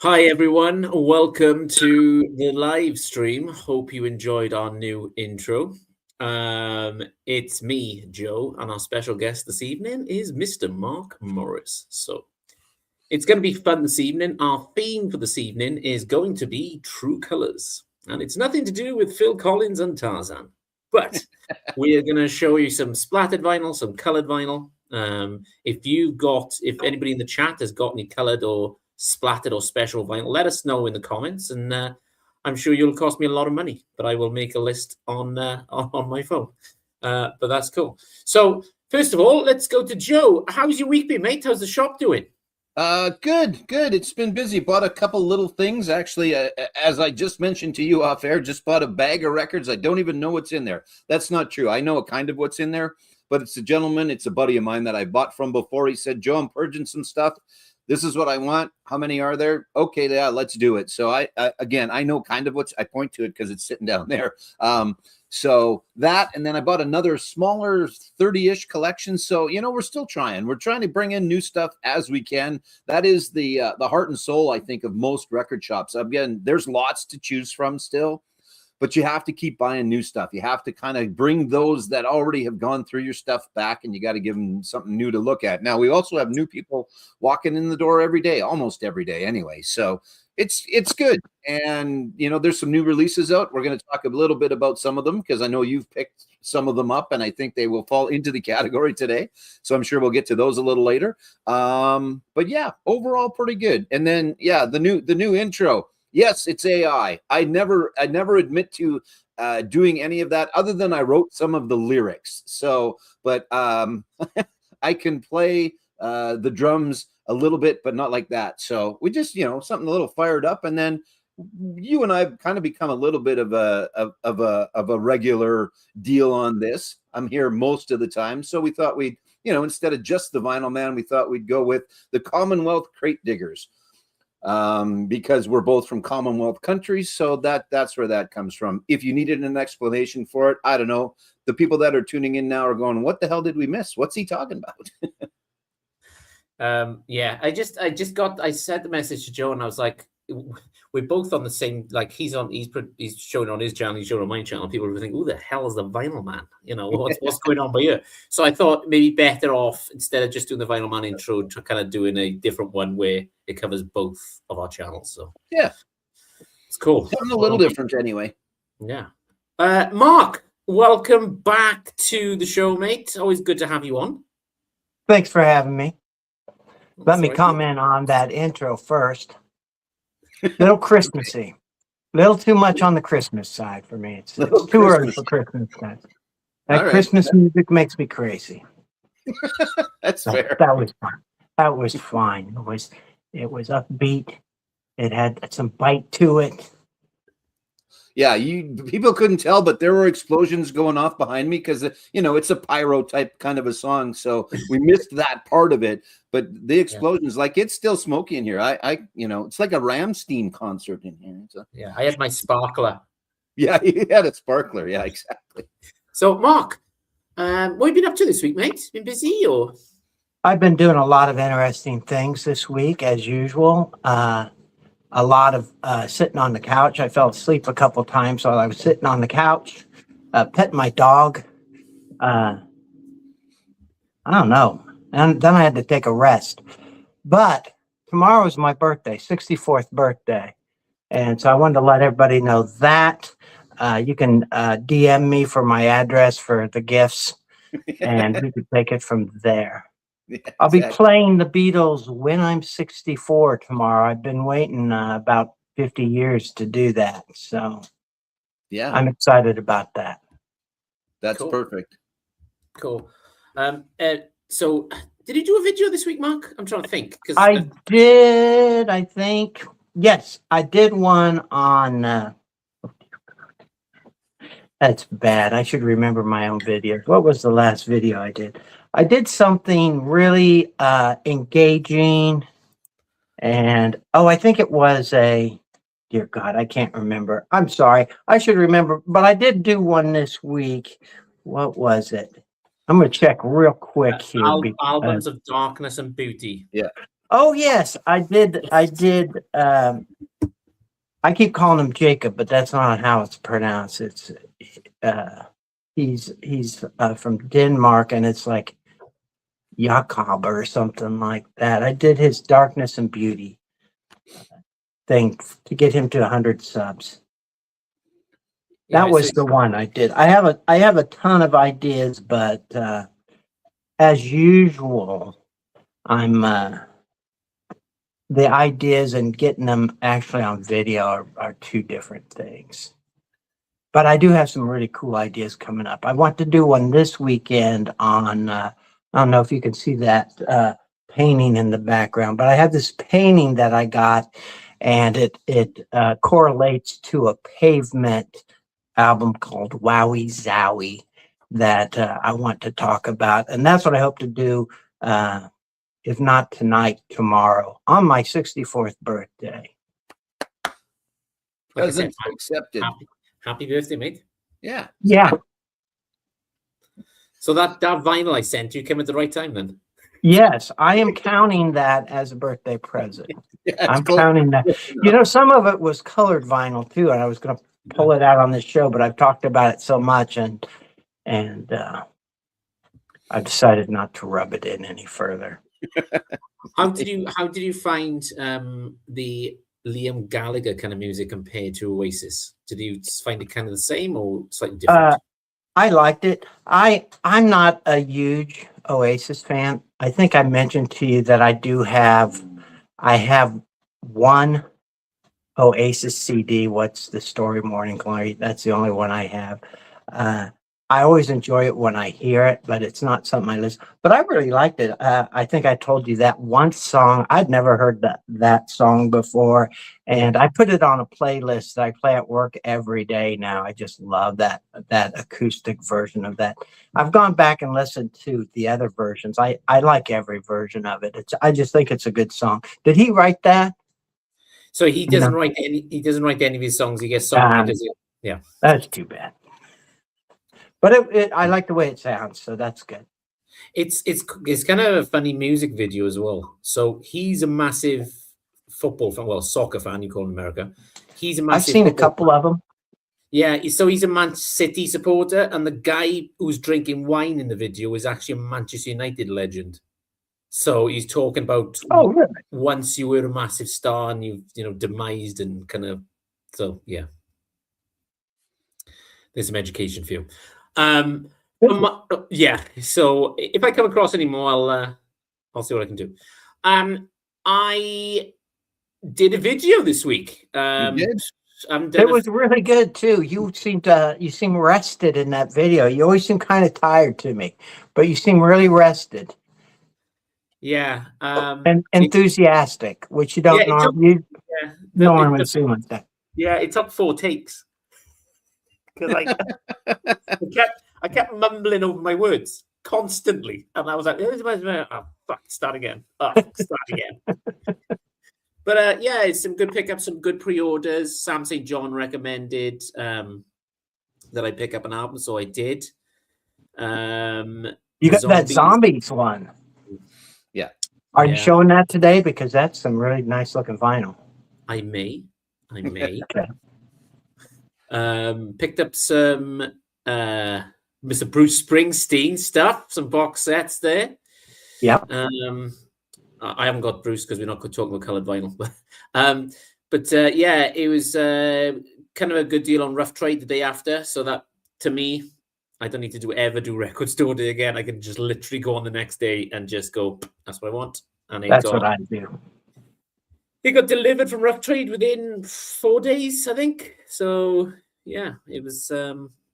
Hi everyone, welcome to the live stream. Hope you enjoyed our new intro. It's me, Joe, and our special guest this evening is Mr. Mark Morris. So it's going to be fun this evening. Our theme for this evening is going to be True Colors, and it's nothing to do with Phil Collins and Tarzan, but we are going to show you some splattered vinyl, some colored vinyl. If anybody in the chat has got any colored or splattered or special vinyl, let us know in the comments, and I'm sure you'll cost me a lot of money, but I will make a list on my phone. But that's cool. So first of all, let's go to Joe. How's your week been, mate? How's the shop doing? Good. It's been busy. Bought a couple little things. Actually, as I just mentioned to you off air, just bought a bag of records. I don't even know what's in there. That's not true. I know kind of what's in there, but it's a buddy of mine that I bought from before. He said, Joe, I'm purging some stuff. This is what I want. How many are there? Okay, yeah, let's do it. So I know kind of I point to it because it's sitting down there. So that, and then I bought another smaller 30-ish collection. So, we're still trying. We're trying to bring in new stuff as we can. That is the heart and soul, I think, of most record shops. Again, there's lots to choose from still, but you have to keep buying new stuff. You have to kind of bring those that already have gone through your stuff back, and you got to give them something new to look at. Now, we also have new people walking in the door every day, almost every day anyway. So it's good. And, there's some new releases out. We're going to talk a little bit about some of them because I know you've picked some of them up, and I think they will fall into the category today. So I'm sure we'll get to those a little later. But yeah, overall pretty good. And then, yeah, the new intro. Yes, it's AI. I never admit to doing any of that other than I wrote some of the lyrics. So, but I can play the drums a little bit, but not like that. So we just, something a little fired up, and then you and I've kind of become a little bit of a regular deal on this. I'm here most of the time, so we thought we'd, instead of just the Vinyl Man, we thought we'd go with the Commonwealth Crate Diggers. Because we're both from Commonwealth countries, so that's where that comes from. If you needed an explanation for it, I don't know. The people that are tuning in now are going, "What the hell did we miss? What's he talking about?" Yeah, I sent the message to Joe, and I was like, we're both on the same, like he's showing on his channel, he's showing on my channel. People will think, who the hell is the Vinyl Man? What's going on by here? So I thought maybe better off, instead of just doing the Vinyl Man intro, to kind of doing a different one where it covers both of our channels. So yeah, it's cool. Something a little different anyway. Yeah. Mark, welcome back to the show, mate. Always good to have you on. Thanks for having me. Let me comment on that intro first. Little Christmassy. Little too much on the Christmas side for me. It's too early for Christmas. That Christmas music makes me crazy. That's fair. That was fun. That was fine. It was upbeat. It had some bite to it. Yeah, people couldn't tell, but there were explosions going off behind me because it's a pyro type kind of a song, so we missed that part of it. But the explosions, like it's still smoky in here. It's like a Rammstein concert in here. So. Yeah, I had my sparkler. Yeah, you had a sparkler. Yeah, exactly. So, Mark, what have you been up to this week, mate? Been busy or? I've been doing a lot of interesting things this week, as usual. A lot of sitting on the couch. I fell asleep a couple times while I was sitting on the couch, petting my dog. I don't know. And then I had to take a rest. But tomorrow is my birthday, 64th birthday. And so I wanted to let everybody know that. You can DM me for my address for the gifts, and we can take it from there. Yeah, I'll be playing the Beatles When I'm 64 tomorrow. I've been waiting about 50 years to do that. So yeah, I'm excited about that. That's cool. Perfect. Cool. So did you do a video this week, Mark? I'm trying to think. I did, I think. Yes, I did one on... That's bad. I should remember my own videos. What was the last video I did? I did something really engaging, and I think it was dear God, I can't remember. I'm sorry. I should remember, but I did do one this week. What was it? I'm going to check real quick here. Albums of Darkness and Beauty. Yeah. Oh yes, I did. I did. I keep calling him Jacob, but that's not how it's pronounced. It's uh, he's from Denmark, and it's like Jakob or something like that. I did his Darkness and Beauty thing to get him to 100 subs. Yeah, That was the one I did. I have a ton of ideas, but as usual, I'm the ideas and getting them actually on video are two different things. But I do have some really cool ideas coming up. I want to do one this weekend on I don't know if you can see that painting in the background, but I have this painting that I got, and it correlates to a Pavement album called Wowie Zowie that I want to talk about, and that's what I hope to do. If not tonight, tomorrow, on my 64th birthday. Like I Present said, accepted. happy birthday, mate. Yeah. Yeah. So that vinyl I sent you came at the right time then. Yes, I am counting that as a birthday present. Yeah, I'm counting that. You know, some of it was colored vinyl too, and I was going to pull it out on this show, but I've talked about it so much, and I decided not to rub it in any further. How did you find the Liam Gallagher kind of music compared to Oasis? Did you find it kind of the same or slightly different? I liked it. I'm not a huge Oasis fan. I think I mentioned to you that I have one Oasis CD. What's the Story, Morning Glory? That's the only one I have. I always enjoy it when I hear it, but it's not something I listen. But I really liked it. I think I told you that one song. I'd never heard that song before, and I put it on a playlist that I play at work every day now. I just love that acoustic version of that. I've gone back and listened to the other versions. I like every version of it. I just think it's a good song. Did he write that? So he doesn't write any. He doesn't write any of his songs. He gets songwriters. Yeah, that's too bad. But I like the way it sounds, so that's good. It's kind of a funny music video as well. So he's a massive football fan, well, soccer fan, you call in America. He's a massive. I've seen a couple of them. Yeah, so he's a Man City supporter, and the guy who's drinking wine in the video is actually a Manchester United legend. So he's talking about really? Once you were a massive star and you've demised and kind of. So yeah, there's some education for you. Yeah. So if I come across any more, I'll see what I can do. I did a video this week. You did? It was really good too. You seem rested in that video. You always seem kind of tired to me, but you seem really rested. Yeah. And enthusiastic, which you don't normally seem like that. Yeah, it took 4 takes. Because I kept mumbling over my words constantly, and I was like, "Oh, fuck, start again. Oh, start again." But yeah, it's some good pickups, some good pre-orders. Sam St. John recommended that I pick up an album, so I did. You got that Zombies one. Yeah. Are you showing that today? Because that's some really nice looking vinyl. I may. Okay. Picked up some Mr. Bruce Springsteen stuff, some box sets there. Yeah. I haven't got Bruce because we're not talking about colored vinyl. But yeah, it was kind of a good deal on Rough Trade the day after. So that, to me, I don't need to ever do Record Store Day again. I can just literally go on the next day and just go, that's what I want. And that's what I do. It got delivered from Rough Trade within 4 days, I think. So yeah, it was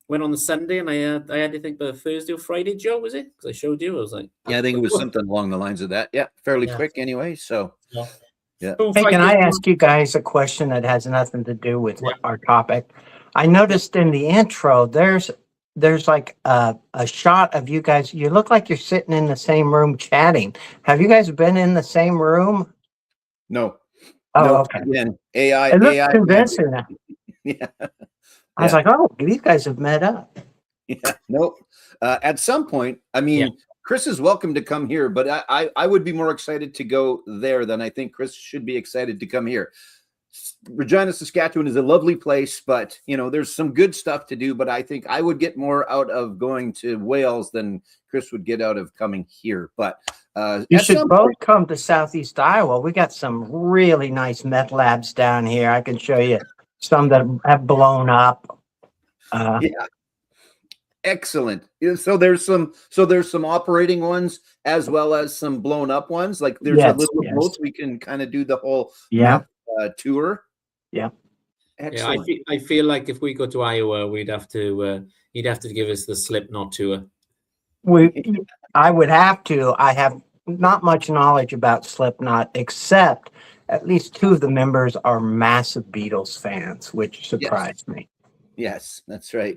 went on the Sunday, and I had to think by Thursday or Friday, Joe, was it? Because I showed you. I was like, yeah, I think it was something along the lines of that. Yeah, fairly quick anyway. So yeah. Hey, can I ask you guys a question that has nothing to do with our topic? I noticed in the intro there's like a shot of you guys. You look like you're sitting in the same room chatting. Have you guys been in the same room? No. Oh, no, okay. Again, AI. It looks AI convincing. Yeah. I was like, oh, these guys have met up. Yeah. Nope. At some point, I mean, Chris is welcome to come here, but I would be more excited to go there than I think Chris should be excited to come here. Regina, Saskatchewan is a lovely place, but there's some good stuff to do. But I think I would get more out of going to Wales than Chris would get out of coming here. But you should both come to Southeast Iowa. We got some really nice meth labs down here. I can show you some that have blown up. Yeah. Excellent. So there's some operating ones as well as some blown up ones. Like there's a little of both. We can kind of do the whole tour. Yeah. Excellent. Yeah, I feel like if we go to Iowa, you'd have to give us the Slipknot tour. I would have to. I have not much knowledge about Slipknot, except at least two of the members are massive Beatles fans, which surprised me. Yes, that's right.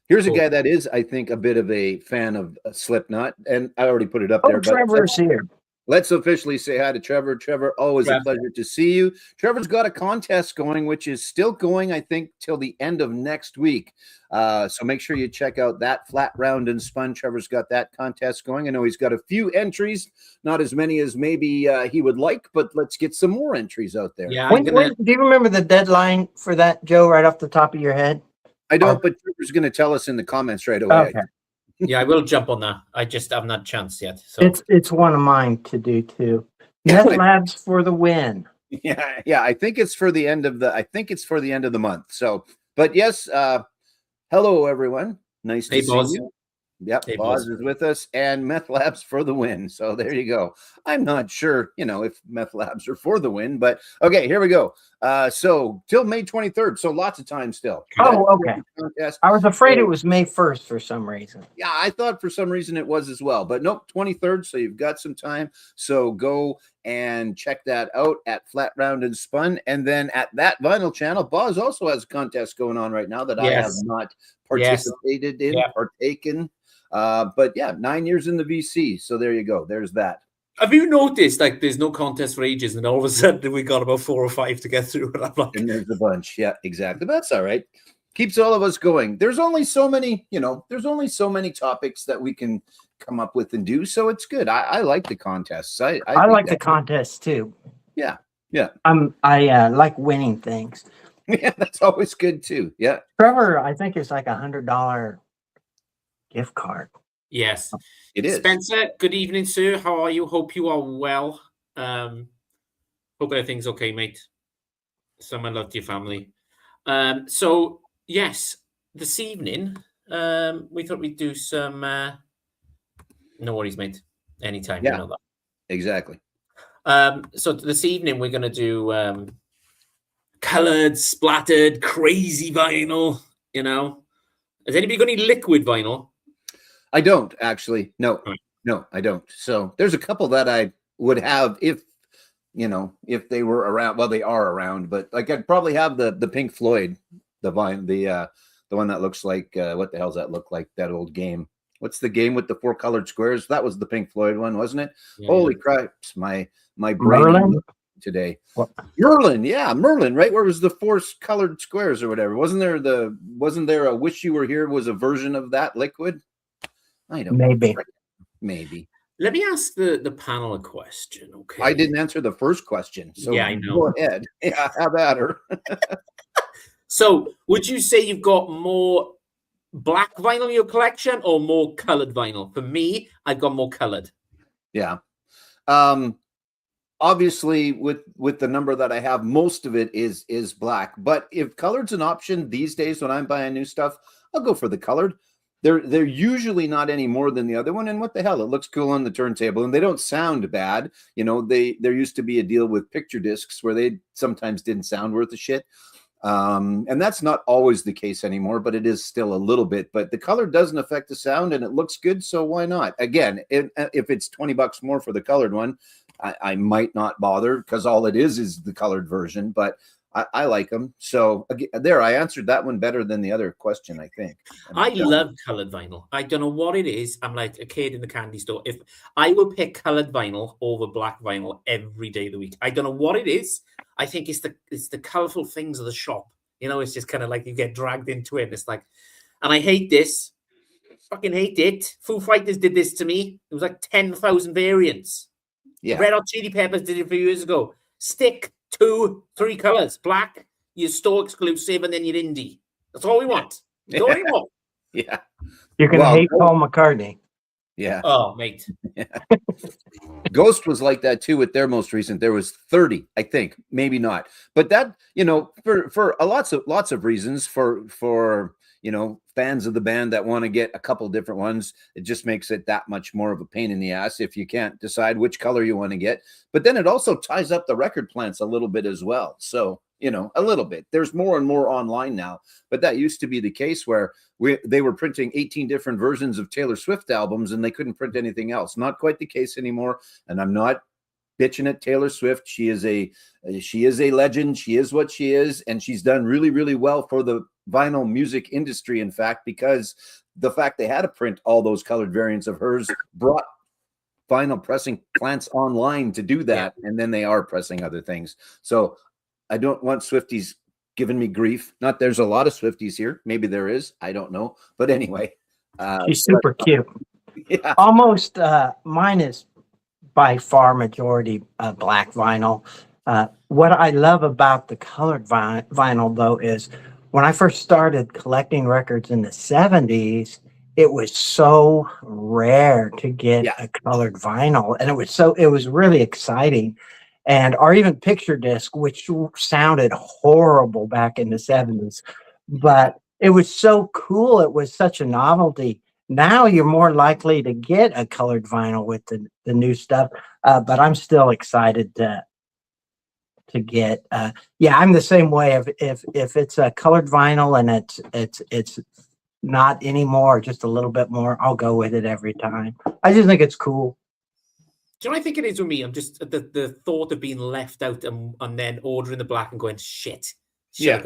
Here's a guy that is, I think, a bit of a fan of Slipknot, and I already put it up there. Trevor's here. Let's officially say hi to Trevor. Trevor, always a pleasure to see you. Trevor's got a contest going, which is still going, I think, till the end of next week. So make sure you check out that Flat Round and Spun. Trevor's got that contest going. I know he's got a few entries, not as many as maybe he would like, but let's get some more entries out there. Yeah. Do you remember the deadline for that, Joe, right off the top of your head? I don't, but Trevor's going to tell us in the comments right away. Okay. Yeah, I will jump on that. I just haven't had a chance yet. So it's one of mine to do too. Meth Labs for the win. Yeah. I think it's for the end of the month. So, but yes, hello everyone. Nice to see you. Yep, hey, Boz is with us, and Meth Labs for the win. So there you go. I'm not sure, if Meth Labs are for the win, but okay, here we go. So till May 23rd. So lots of time still. Oh, okay. I was afraid it was May 1st for some reason. Yeah, I thought for some reason it was as well, but nope, 23rd. So you've got some time. So go and check that out at Flat Round and Spun. And then at that vinyl channel, Boz also has a contest going on right now that I have not participated in or taken. But yeah, 9 years in the VC. So there you go. There's that. Have you noticed like there's no contest for ages, and all of a sudden we got about 4 or 5 to get through? And I'm like, and there's a bunch. Yeah, exactly. But that's all right. Keeps all of us going. There's only so many, there's only so many topics that we can come up with and do. So it's good. I like the contests. I like the contests too. Yeah. Yeah. I like winning things. Yeah, that's always good too. Yeah. Trevor, I think it's like $100 gift card. Yes, it is. Spencer, good evening, sir. How are you? Hope you are well. Hope everything's okay, mate. Send love to your family. So yes, this evening, we thought we'd do some. No worries, mate. Anytime. Yeah, you know that. Exactly. So this evening we're gonna do colored, splattered, crazy vinyl. Has anybody got any liquid vinyl? I don't actually. No, I don't. So there's a couple that I would have if they were around. Well, they are around, but like I'd probably have the Pink Floyd, the one that looks like what the hell's that look like? That old game. What's the game with the 4 colored squares? That was the Pink Floyd one, wasn't it? Yeah, Holy crap! My brain Merlin? Today. What? Merlin, yeah, Merlin, right? Where was the 4 colored squares or whatever? Wasn't there a Wish You Were Here was a version of that liquid? I don't know. Maybe. Let me ask the panel a question, okay? I didn't answer the first question, so yeah, I know. Go ahead. Yeah, have at her. So, would you say you've got more black vinyl in your collection or more colored vinyl? For me, I've got more colored. Yeah. Obviously, with the number that I have, most of it is black. But if colored's an option these days when I'm buying new stuff, I'll go for the colored. They're usually not any more than the other one. And what the hell? It looks cool on the turntable, and they don't sound bad. There used to be a deal with picture discs where they sometimes didn't sound worth a shit. And that's not always the case anymore, but it is still a little bit. But the color doesn't affect the sound, and it looks good, so why not? Again, if it's $20 more for the colored one, I might not bother because all it is the colored version. But I like them. So there, I answered that one better than the other question, I think. I love colored vinyl. I don't know what it is. I'm like a kid in the candy store. If I will pick colored vinyl over black vinyl every day of the week, I don't know what it is. I think it's the colorful things of the shop. It's just kind of like you get dragged into it. And it's like, and I hate this. Fucking hate it. Foo Fighters did this to me. It was like 10,000 variants. Yeah. Red Hot Chili Peppers did it a few years ago. Stick 2-3 colors. Black, your store exclusive, and then your indie. That's all we want. Don't we want? Yeah. You're going to hate Paul McCartney. Yeah. Oh, mate. Yeah. Ghost was like that too with their most recent. There was 30, I think, maybe not. But that, for lots of reasons for fans of the band that want to get a couple different ones, it just makes it that much more of a pain in the ass if you can't decide which color you want to get. But then it also ties up the record plants a little bit as well. So, a little bit. There's more and more online now, but that used to be the case where they were printing 18 different versions of Taylor Swift albums and they couldn't print anything else. Not quite the case anymore. And I'm not bitching at Taylor Swift. She is a legend. She is what she is. And she's done really, really well for the vinyl music industry, in fact, because the fact they had to print all those colored variants of hers brought vinyl pressing plants online to do that. And then they are pressing other things. So I don't want Swifties giving me grief. Not there's a lot of Swifties here. Maybe there is. I don't know. But anyway. She's super cute. Yeah. Almost mine is by far majority black vinyl. What I love about the colored vinyl, though, is when I first started collecting records in the 70s, it was so rare to get a colored vinyl. And it was really exciting. Or even picture disc, which sounded horrible back in the 70s. But it was so cool. It was such a novelty. Now you're more likely to get a colored vinyl with the new stuff. But I'm still excited to get. I'm the same way. If it's a colored vinyl and it's not anymore, just a little bit more, I'll go with it every time. I just think it's cool. Do you know what I think it is with me? I'm just the thought of being left out and then ordering the black and going, shit. Yeah.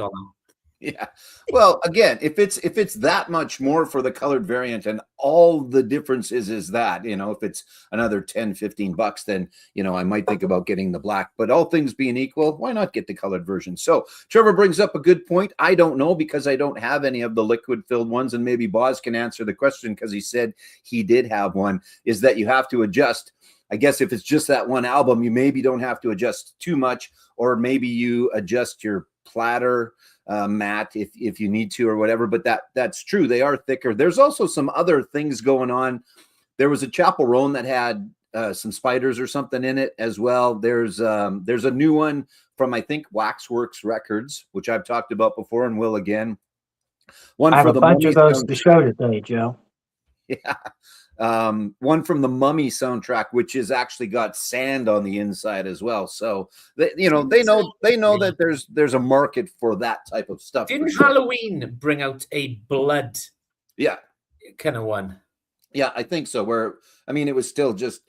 Yeah. Well, again, if it's that much more for the colored variant and all the difference is that, if it's another $10-15, then, I might think about getting the black, but all things being equal, why not get the colored version? So Trevor brings up a good point. I don't know because I don't have any of the liquid filled ones, and maybe Boz can answer the question because he said he did have one, is that you have to adjust. I guess if it's just that one album, you maybe don't have to adjust too much, or maybe you adjust your platter mat if you need to or whatever. But that's true. They are thicker. There's also some other things going on. There was a Chapel Roan that had some spiders or something in it as well. There's a new one from, I think, Waxworks Records, which I've talked about before and will again. I have a bunch of those to show today, Joe. Yeah. One from the Mummy soundtrack, which has actually got sand on the inside as well. So they know that there's a market for that type of stuff. Didn't Halloween bring out a blood? Yeah, kind of one. Yeah, I think so. It was still just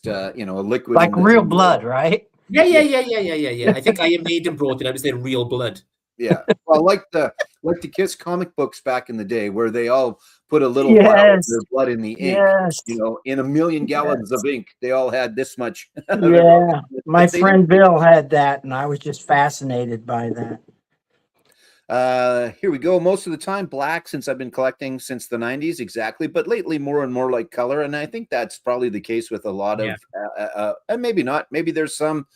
a liquid, like real blood, right? Yeah. I think Iron Maiden brought it. I was their real blood. Yeah, well, like the Kiss comic books back in the day, where they all put a little vial of their blood in the ink. Yes. In 1 million gallons of ink, they all had this much. Yeah, my friend Bill had that, and I was just fascinated by that. Here we go. Most of the time, black, since I've been collecting since the 90s, exactly. But lately, more and more like color, and I think that's probably the case with a lot of, and maybe not. Maybe there's some.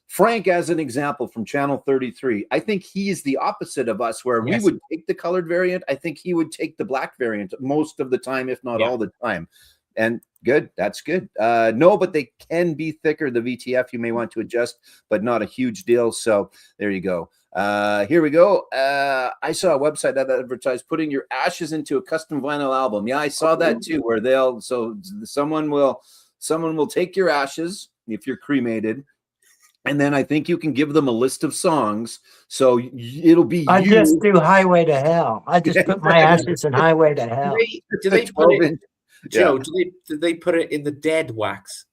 Frank, as an example, from Channel 33, I think he is the opposite of us, where we would take the colored variant. I think he would take the black variant most of the time, if not all the time. And good, that's good. No, but they can be thicker. The VTF you may want to adjust, but not a huge deal. So there you go. Here we go. I saw a website that advertised putting your ashes into a custom vinyl album. Yeah, I saw that too, where someone will take your ashes if you're cremated. And then I think you can give them a list of songs. So it'll be I just do Highway to Hell. I just put my ashes in Highway to Hell. Do they put it, Joe, do they put it in the dead wax?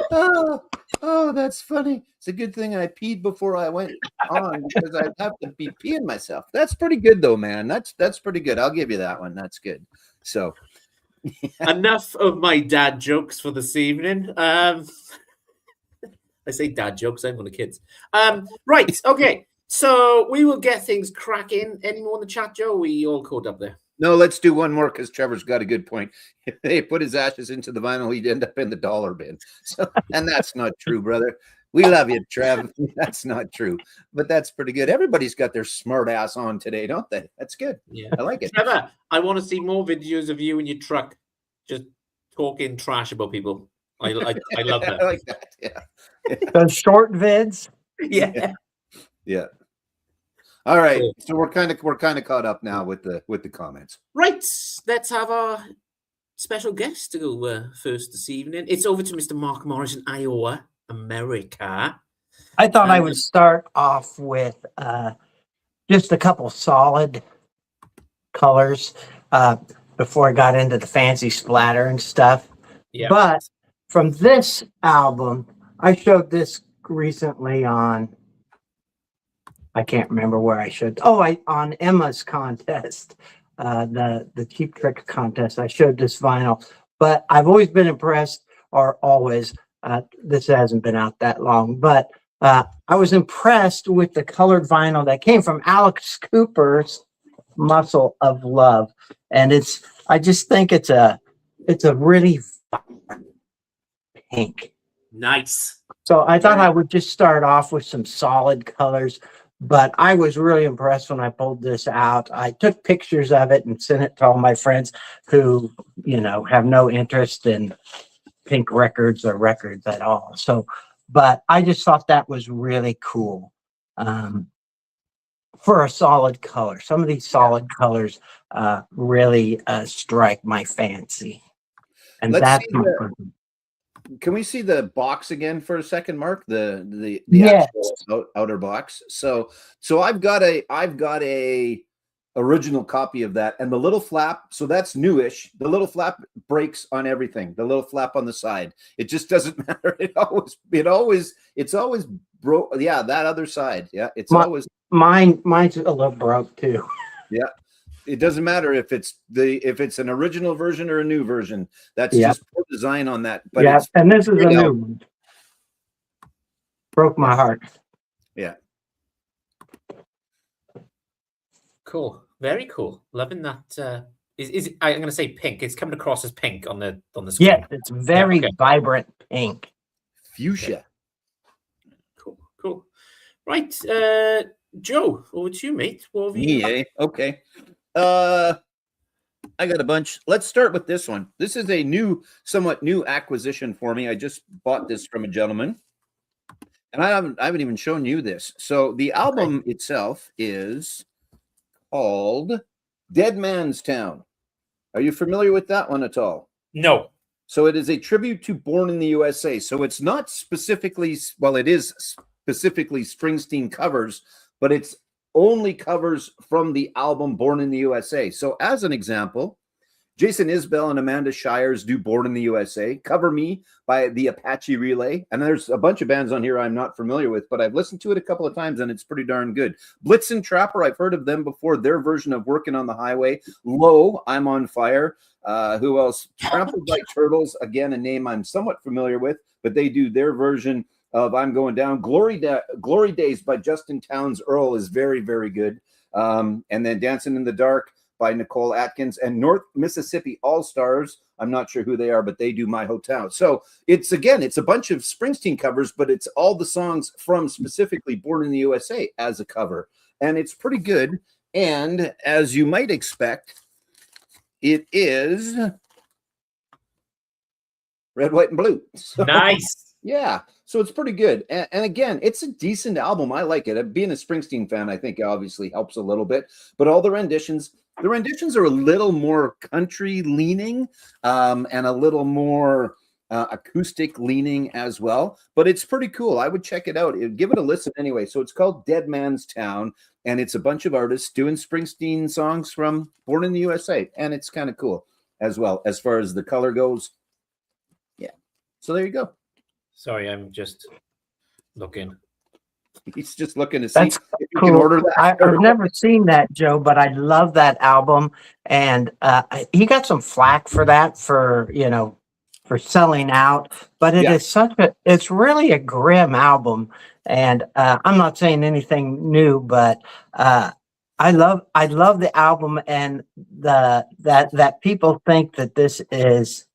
Oh, that's funny. It's a good thing I peed before I went on, because I'd have to be peeing myself. That's pretty good though, man. That's pretty good. I'll give you that one. That's good. So enough of my dad jokes for this evening. I say dad jokes, I'm one of the kids. Right, okay. So we will get things cracking. Any more in the chat, Joe? We all caught up there. No, let's do one more because Trevor's got a good point. If they put his ashes into the vinyl, he'd end up in the dollar bin. So, and that's not true, brother. We love you, Trev. That's not true, but that's pretty good. Everybody's got their smart ass on today, don't they? That's good. Yeah, I like it. Trevor, I want to see more videos of you in your truck just talking trash about people. I love that. I like that. Yeah. Those short vids. Yeah. Yeah. All right. Cool. So we're kind of caught up now with the comments. Right. Let's have our special guest to go first this evening. It's over to Mr. Mark Morris in Iowa, America. I thought I would start off with just a couple solid colors before I got into the fancy splatter and stuff. Yeah. But from this album, I showed this recently on, I can't remember where I showed. On Emma's contest, the Cheap Trick contest. I showed this vinyl, but I've always been impressed, this hasn't been out that long, but I was impressed with the colored vinyl that came from Alex Cooper's Muscle of Love. And I just think it's a really pink. Nice. So I thought I would just start off with some solid colors, but I was really impressed when I pulled this out. I took pictures of it and sent it to all my friends who, have no interest in pink records or records at all. So, but I just thought that was really cool for a solid color. Some of these solid colors really strike my fancy. And that's my person. Can we see the box again for a second, Mark? The Yes. actual outer box. So I've got a original copy of that, and the little flap. So that's newish. The little flap breaks on everything. The little flap on the side. It just doesn't matter. It's always broke. Yeah, that other side. Yeah, always. Mine's a little broke too. Yeah. It doesn't matter if it's an original version or a new version. That's just poor design on that. But yeah, and this is a new one. Broke my heart. Yeah. Cool. Very cool. Loving that. Is I'm going to say pink. It's coming across as pink on the screen. Yeah, it's very vibrant pink. Fuchsia. Cool. Right. Joe, over to you, mate. What have you? Yeah. Okay. I got a bunch. Let's start with this one. This is a somewhat new acquisition for me. I just bought this from a gentleman, and I haven't even shown you this. So the album itself is called Dead Man's Town. Are you familiar with that one at all? No. So it is a tribute to Born in the USA. So it's not specifically, it is specifically Springsteen covers, but it's only covers from the album Born in the USA. So as an example, Jason Isbell and Amanda Shires do Born in the USA. Cover Me by the Apache Relay. And there's a bunch of bands on here I'm not familiar with, but I've listened to it a couple of times and it's pretty darn good. Blitzen Trapper, I've heard of them before. Their version of Working on the Highway. Low, I'm on Fire. Who else? Trampled by Turtles. Again, a name I'm somewhat familiar with, but they do their version of I'm Going Down. Glory Days by Justin Townes Earl is very, very good. And then Dancing in the Dark by Nicole Atkins, and North Mississippi All-Stars. I'm not sure who they are, but they do My Hotel. So it's a bunch of Springsteen covers, but it's all the songs from specifically Born in the USA as a cover. And it's pretty good. And as you might expect, it is red, white, and blue. So, nice. Yeah. So it's pretty good. And again, it's a decent album. I like it. Being a Springsteen fan, I think obviously helps a little bit. But all the renditions are a little more country leaning and a little more acoustic leaning as well. But it's pretty cool. I would check it out. Give it a listen anyway. So it's called Dead Man's Town. And it's a bunch of artists doing Springsteen songs from Born in the USA. And it's kind of cool as well as far as the color goes. Yeah. So there you go. Sorry, I'm just looking. He's just looking to see That's if you cool. can order that. I've never seen that, Joe, but I love that album. And he got some flack for that, for selling out. But it's really a grim album. And I'm not saying anything new, but I love the album and that people think that this is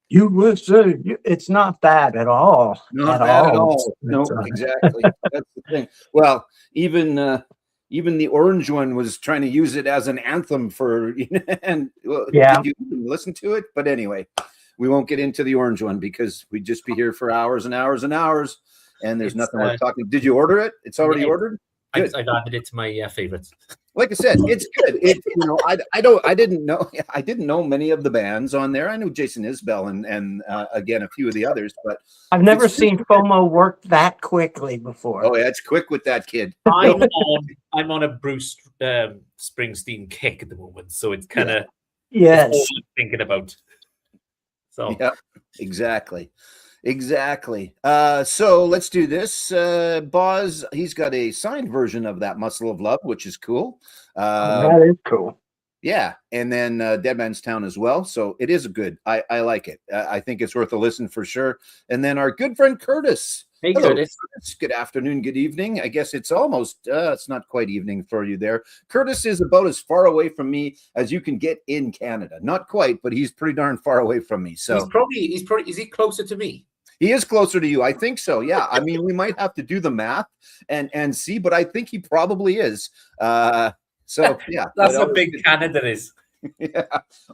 USA. It's not that at all. Not At bad at all. all. No, exactly. That's the thing. Well, even the orange one was trying to use it as an anthem for, and well, Yeah. did you listen to it? But anyway, we won't get into the orange one because we'd just be here for hours and hours and hours, and there's nothing worth talking. Did you order it? It's already ordered. I've added it to my favorites. Like I said, it's good. I didn't know many of the bands on there. I knew Jason Isbell and again a few of the others, but I've never seen FOMO work that quickly before. Oh yeah, it's quick with that kid. I'm on a Bruce Springsteen kick at the moment, so it's kind of yes all I'm thinking about. So yeah, exactly. So let's do this. Boz, he's got a signed version of that Muscle of Love, which is cool. That is cool. Yeah, and then Dead Man's Town as well. So it is good. I like it. I think it's worth a listen for sure. And then our good friend Curtis. Hey, hello, Curtis. Good afternoon, good evening. I guess it's almost it's not quite evening for you there. Curtis is about as far away from me as you can get in Canada. Not quite, but he's pretty darn far away from me. So he's probably is he closer to me? He is closer to you. I think so. Yeah. I mean, we might have to do the math and see, but I think he probably is. So yeah, That's how big Canada is. Yeah,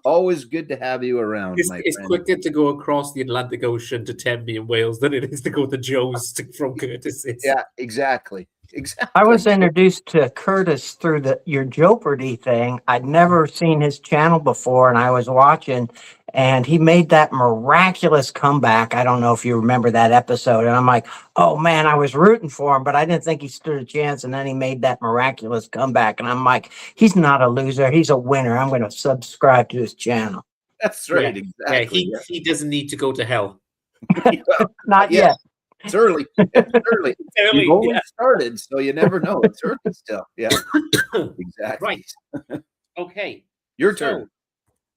always good to have you around. It's quicker to go across the Atlantic Ocean to Tenby in Wales than it is to go to Joe's from Curtis's. Yeah, exactly. I was introduced to Curtis through your Jeopardy thing. I'd never seen his channel before, and I was watching, and he made that miraculous comeback. I don't know if you remember that episode, and I'm like, oh man, I was rooting for him, but I didn't think he stood a chance, and then he made that miraculous comeback, and I'm like, he's not a loser, he's a winner. I'm going to subscribe to his channel. That's right, yeah. exactly. Yeah, he doesn't need to go to hell. Not yet. It's early. It's early. You've only started, so you never know. It's early still. Yeah, exactly. Right. Okay. Your turn.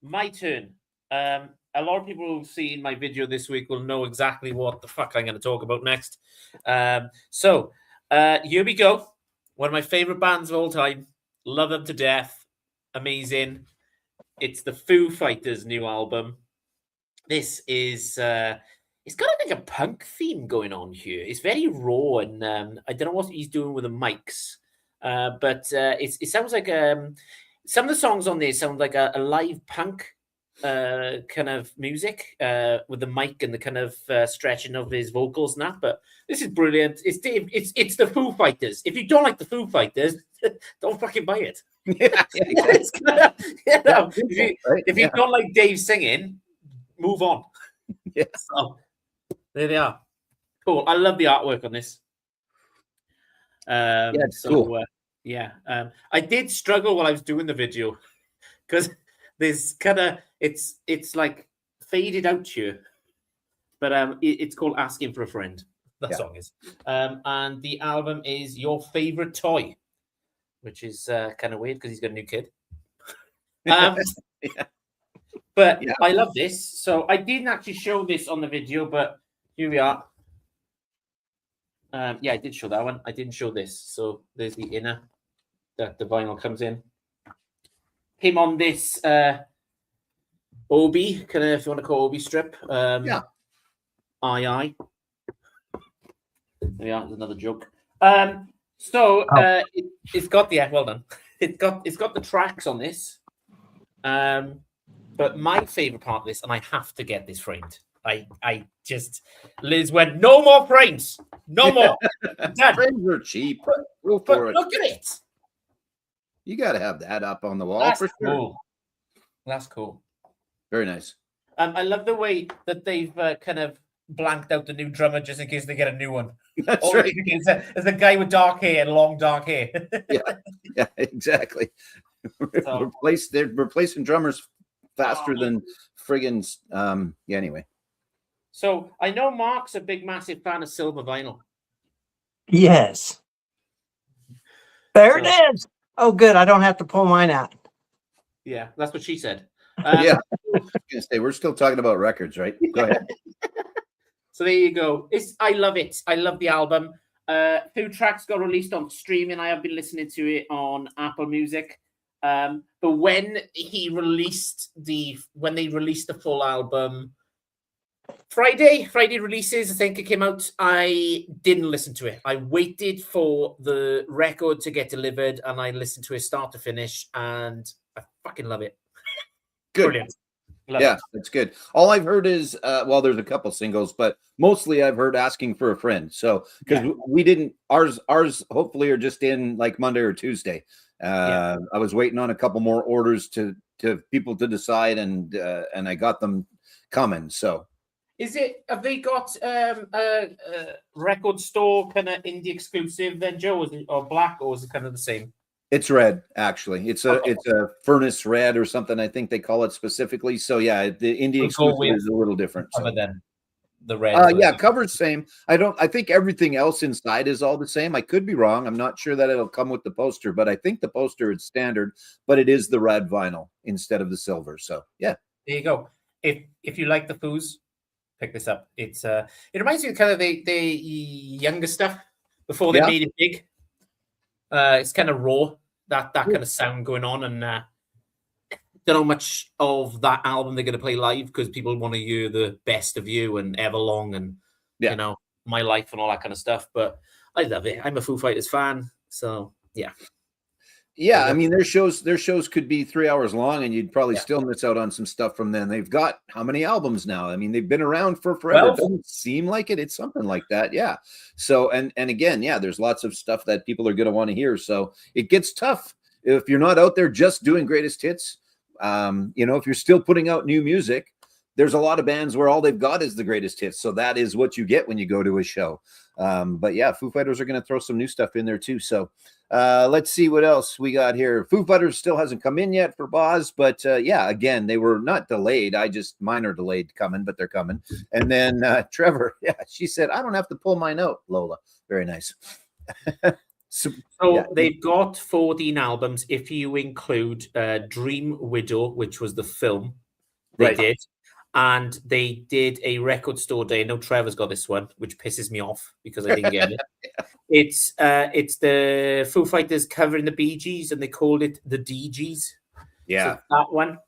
My turn. A lot of people who've seen my video this week will know exactly what the fuck I'm going to talk about next. So here we go. One of my favorite bands of all time. Love them to death. Amazing. It's the Foo Fighters' new album. This is... it's got like a punk theme going on here. It's very raw, and I don't know what he's doing with the mics, but it sounds like some of the songs on there sound like a live punk kind of music with the mic and the kind of stretching of his vocals and that. But this is brilliant. It's the Foo Fighters. If you don't like the Foo Fighters, don't fucking buy it. Yeah. If you don't like Dave singing, move on. Yeah. So, there they are. Cool. I love the artwork on this. Yeah, it's cool. I did struggle while I was doing the video because there's kind of it's like faded out here, but it's called "Asking for a Friend." That song is, and the album is "Your Favorite Toy," which is kind of weird because he's got a new kid. But I love this. So I didn't actually show this on the video, but here we are. I did show that one. I didn't show this. So there's the inner that the vinyl comes in. Came on this Obi, kind of, if you want to call Obi strip. Aye. There we are. There's another joke. It's got well done. It's got the tracks on this. But my favorite part of this, and I have to get this framed. Liz went, no more frames. No more. Frames are cheap. But look at it. You got to have that up on the wall. That's for sure. Cool. That's cool. Very nice. I love the way that they've kind of blanked out the new drummer just in case they get a new one. That's right. There's a guy with dark hair and long dark hair. yeah, exactly. So, They're replacing drummers faster than friggin' anyway. So I know Mark's a big, massive fan of silver vinyl. Yes. There it is. Oh, good. I don't have to pull mine out. Yeah, that's what she said. I was gonna say we're still talking about records, right? Go ahead. So there you go. I love it. I love the album. Two tracks got released on streaming. I have been listening to it on Apple Music. But when they released the full album, Friday releases, I think it came out, I didn't listen to it. I waited for the record to get delivered, and I listened to it start to finish, and I fucking love it. Good. Brilliant. Love Yeah, it. that's good. All I've heard is, well, there's a couple singles, but mostly I've heard Asking for a Friend. So, because we didn't, ours hopefully are just in like Monday or Tuesday. I was waiting on a couple more orders to people to decide, and I got them coming. So, Have they got a record store kind of indie exclusive then, Joe, or black, or is it kind of the same? it's red, actually. It's a furnace red or something. I think they call it specifically. So yeah, the indie exclusive is a little different. Other than the red. Yeah, cover's same. I think everything else inside is all the same. I could be wrong. I'm not sure that it'll come with the poster, but I think the poster is standard, but it is the red vinyl instead of the silver. So yeah. There you go. If you like the Foos, pick this up. It reminds me of kind of the younger stuff before they made it big. It's kind of raw, that kind of sound going on, and don't know much of that album they're going to play live because people want to hear the Best of You and Everlong and you know, My Life and all that kind of stuff. But I love it. I'm a Foo Fighters fan, so yeah. Yeah, I mean, their shows could be 3 hours long, and you'd probably still miss out on some stuff from them. They've got how many albums now? I mean, they've been around for forever. 12? It doesn't seem like it. It's something like that. Yeah. So, and again, yeah, there's lots of stuff that people are going to want to hear. So it gets tough if you're not out there just doing greatest hits. You know, if you're still putting out new music, there's a lot of bands where all they've got is the greatest hits. So that is what you get when you go to a show. But yeah, Foo Fighters are going to throw some new stuff in there too. So let's see what else we got here. Foo Fighters still hasn't come in yet for Boz, but yeah, again, they were not delayed. Mine are delayed coming, but they're coming. And then Trevor, she said, I don't have to pull mine out, Lola. Very nice. So they've got 14 albums if you include Dream Widow, which was the film they did. And they did a record store day. I know Trevor's got this one, which pisses me off because I didn't get it. It's the Foo Fighters covering the Bee Gees, and they called it the DGs. Yeah, so that one,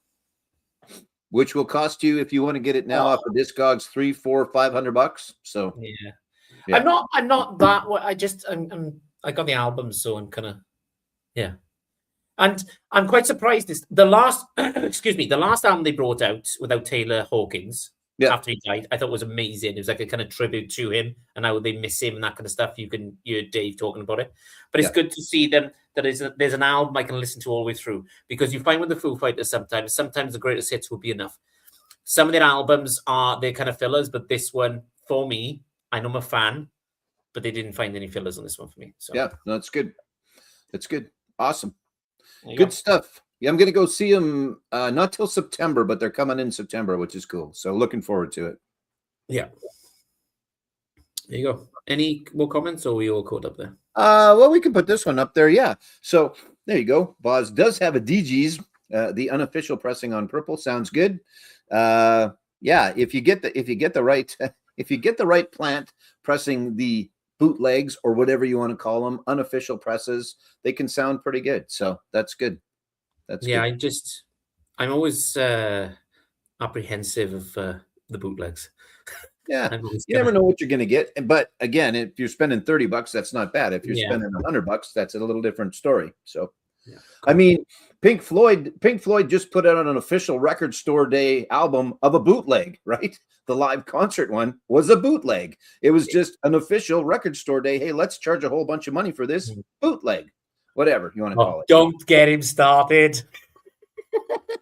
which will cost you, if you want to get it now off of Discogs, $300, $400, $500. So yeah. I'm not that. I got the albums, so I'm kind of And I'm quite surprised. The last album they brought out without Taylor Hawkins after he died, I thought was amazing. It was like a kind of tribute to him and how they miss him and that kind of stuff. You can hear Dave talking about it, but it's good to see them. There's an album I can listen to all the way through, because you find with the Foo Fighters sometimes the greatest hits will be enough. Some of their albums they're kind of fillers, but this one for me, I know I'm a fan, but they didn't find any fillers on this one for me. So yeah, no, that's good. That's good. Awesome. Good stuff. Yeah, I'm going to go see them not till September, but they're coming in September, which is cool. So looking forward to it. Yeah. There you go. Any more comments, or are we all caught up there? Well, we can put this one up there. Yeah. So there you go. Boz does have a DGs, the unofficial pressing on purple. Sounds good. Yeah. If you get the right plant pressing the bootlegs or whatever you want to call them, unofficial presses, they can sound pretty good. So that's good. That's good. I'm always apprehensive of the bootlegs. Yeah, you never know what you're going to get. But again, if you're spending $30, that's not bad. If you're spending $100, that's a little different story. So, cool. I mean, Pink Floyd just put out an official record store day album of a bootleg, right? The live concert one was a bootleg. It was just an official record store day. Hey, let's charge a whole bunch of money for this bootleg, whatever you want to call it. Don't get him started.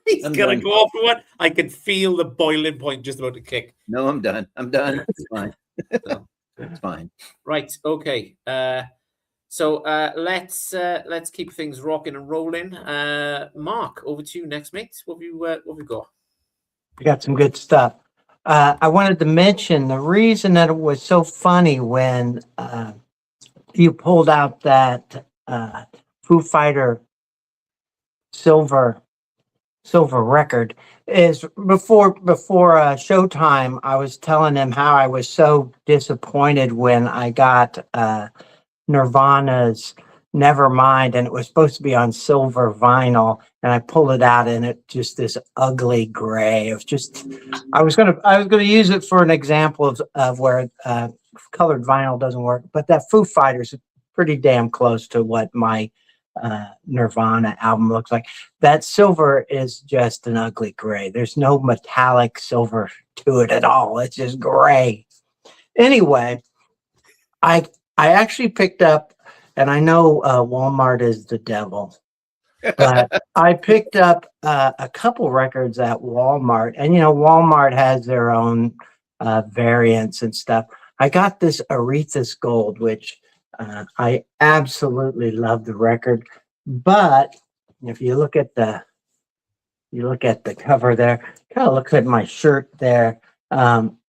He's going to go off for one. I can feel the boiling point just about to kick. No, I'm done. It's fine. It's fine. Right. Okay. So let's keep things rocking and rolling. Mark, over to you next, mate. What have you got? We got some good stuff. I wanted to mention the reason that it was so funny when you pulled out that Foo Fighter silver record is before Showtime. I was telling him how I was so disappointed when I got Nirvana's Nevermind, and it was supposed to be on silver vinyl, and I pulled it out and it just this ugly gray. It was just I was gonna use it for an example of where colored vinyl doesn't work, but that Foo Fighters is pretty damn close to what my Nirvana album looks like. That silver is just an ugly gray. There's no metallic silver to it at all. It's just gray. Anyway, I actually picked up, and I know Walmart is the devil, but I picked up a couple records at Walmart, and Walmart has their own variants and stuff. I got this Aretha's Gold, which I absolutely love the record, but if you look at the cover there, kind of look at my shirt there.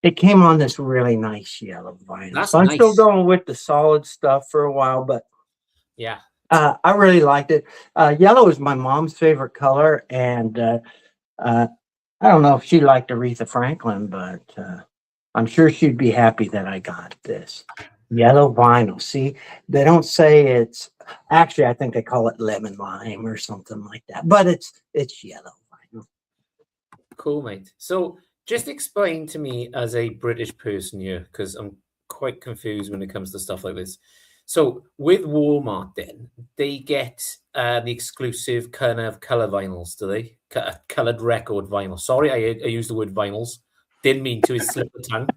It came on this really nice yellow vinyl. So I'm still going with the solid stuff for a while, but yeah, I really liked it. Yellow is my mom's favorite color, and I don't know if she liked Aretha Franklin, but I'm sure she'd be happy that I got this yellow vinyl. See, they don't say it's actually, I think they call it lemon lime or something like that, but it's yellow vinyl. Cool, mate. So just explain to me as a British person here, because I'm quite confused when it comes to stuff like this. So with Walmart, then they get the exclusive kind of color vinyls, do they? Colored record vinyl. Sorry, I used the word vinyls. Didn't mean to. It slipped the tongue.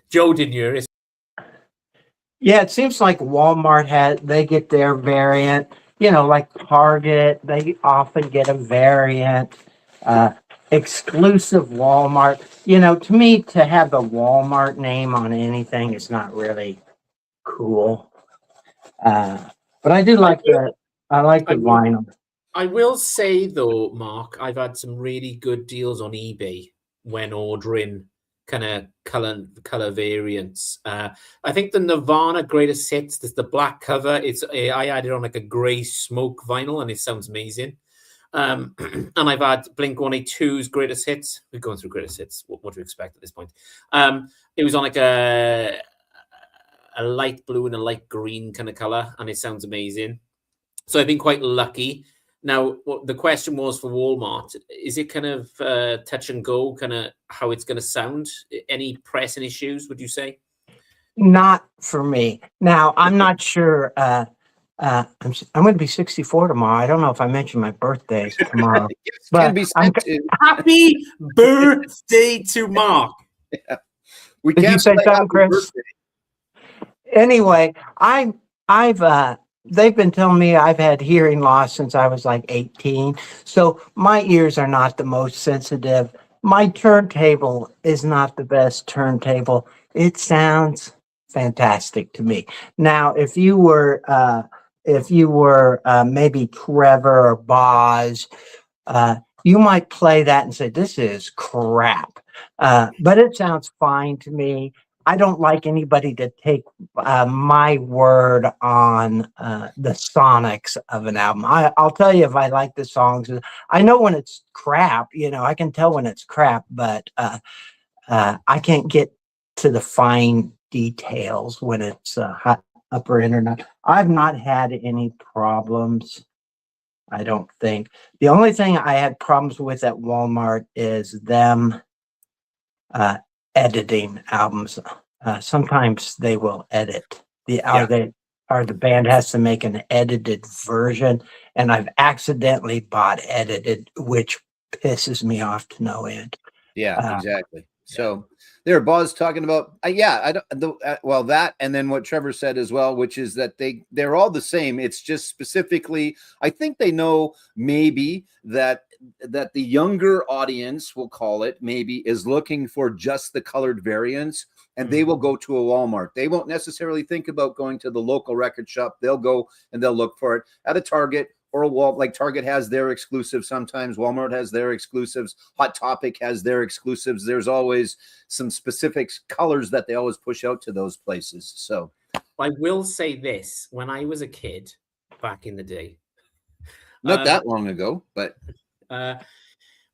Joe, didn't hear it? Yeah, it seems like Walmart they get their variant. Like Target, they often get a variant. Exclusive Walmart. To me, to have the Walmart name on anything is not really cool. But I do like the vinyl. I will say though, Mark, I've had some really good deals on eBay when ordering kind of color variants. I think the Nirvana Greatest Hits, there's the black cover. I added on like a gray smoke vinyl, and it sounds amazing. And I've had Blink-182's Greatest Hits. We're going through Greatest Hits. What do you expect at this point? It was on like a light blue and a light green kind of color, and it sounds amazing. So I've been quite lucky. Now, what the question was for Walmart, is it kind of touch and go, kind of how it's going to sound? Any pressing issues, would you say? Not for me. Now, I'm not sure. I'm going to be 64 tomorrow. I don't know if I mentioned my birthday is tomorrow. But happy birthday to Mark. Yeah. We Did you say something, Chris? Anyway, they've been telling me I've had hearing loss since I was like 18. So my ears are not the most sensitive. My turntable is not the best turntable. It sounds fantastic to me. Now, if you were maybe Trevor or Boz, you might play that and say, this is crap. But it sounds fine to me. I don't like anybody to take my word on the sonics of an album. I'll tell you if I like the songs. I know when it's crap, I can tell when it's crap, but I can't get to the fine details when it's upper end or not. I've not had any problems, I don't think. The only thing I had problems with at Walmart is them editing albums. Sometimes they will edit the band has to make an edited version, and I've accidentally bought edited, which pisses me off to no end. Yeah, exactly. So there, Boz talking about that, and then what Trevor said as well, which is that they're all the same. It's just specifically, I think they know maybe that the younger audience, we'll call it, maybe is looking for just the colored variants, and they will go to a Walmart. They won't necessarily think about going to the local record shop. They'll go and they'll look for it at a Target or a Wal. Like Target has their exclusives sometimes. Walmart has their exclusives. Hot Topic has their exclusives. There's always some specific colors that they always push out to those places. So I will say this: when I was a kid back in the day, not that long ago, but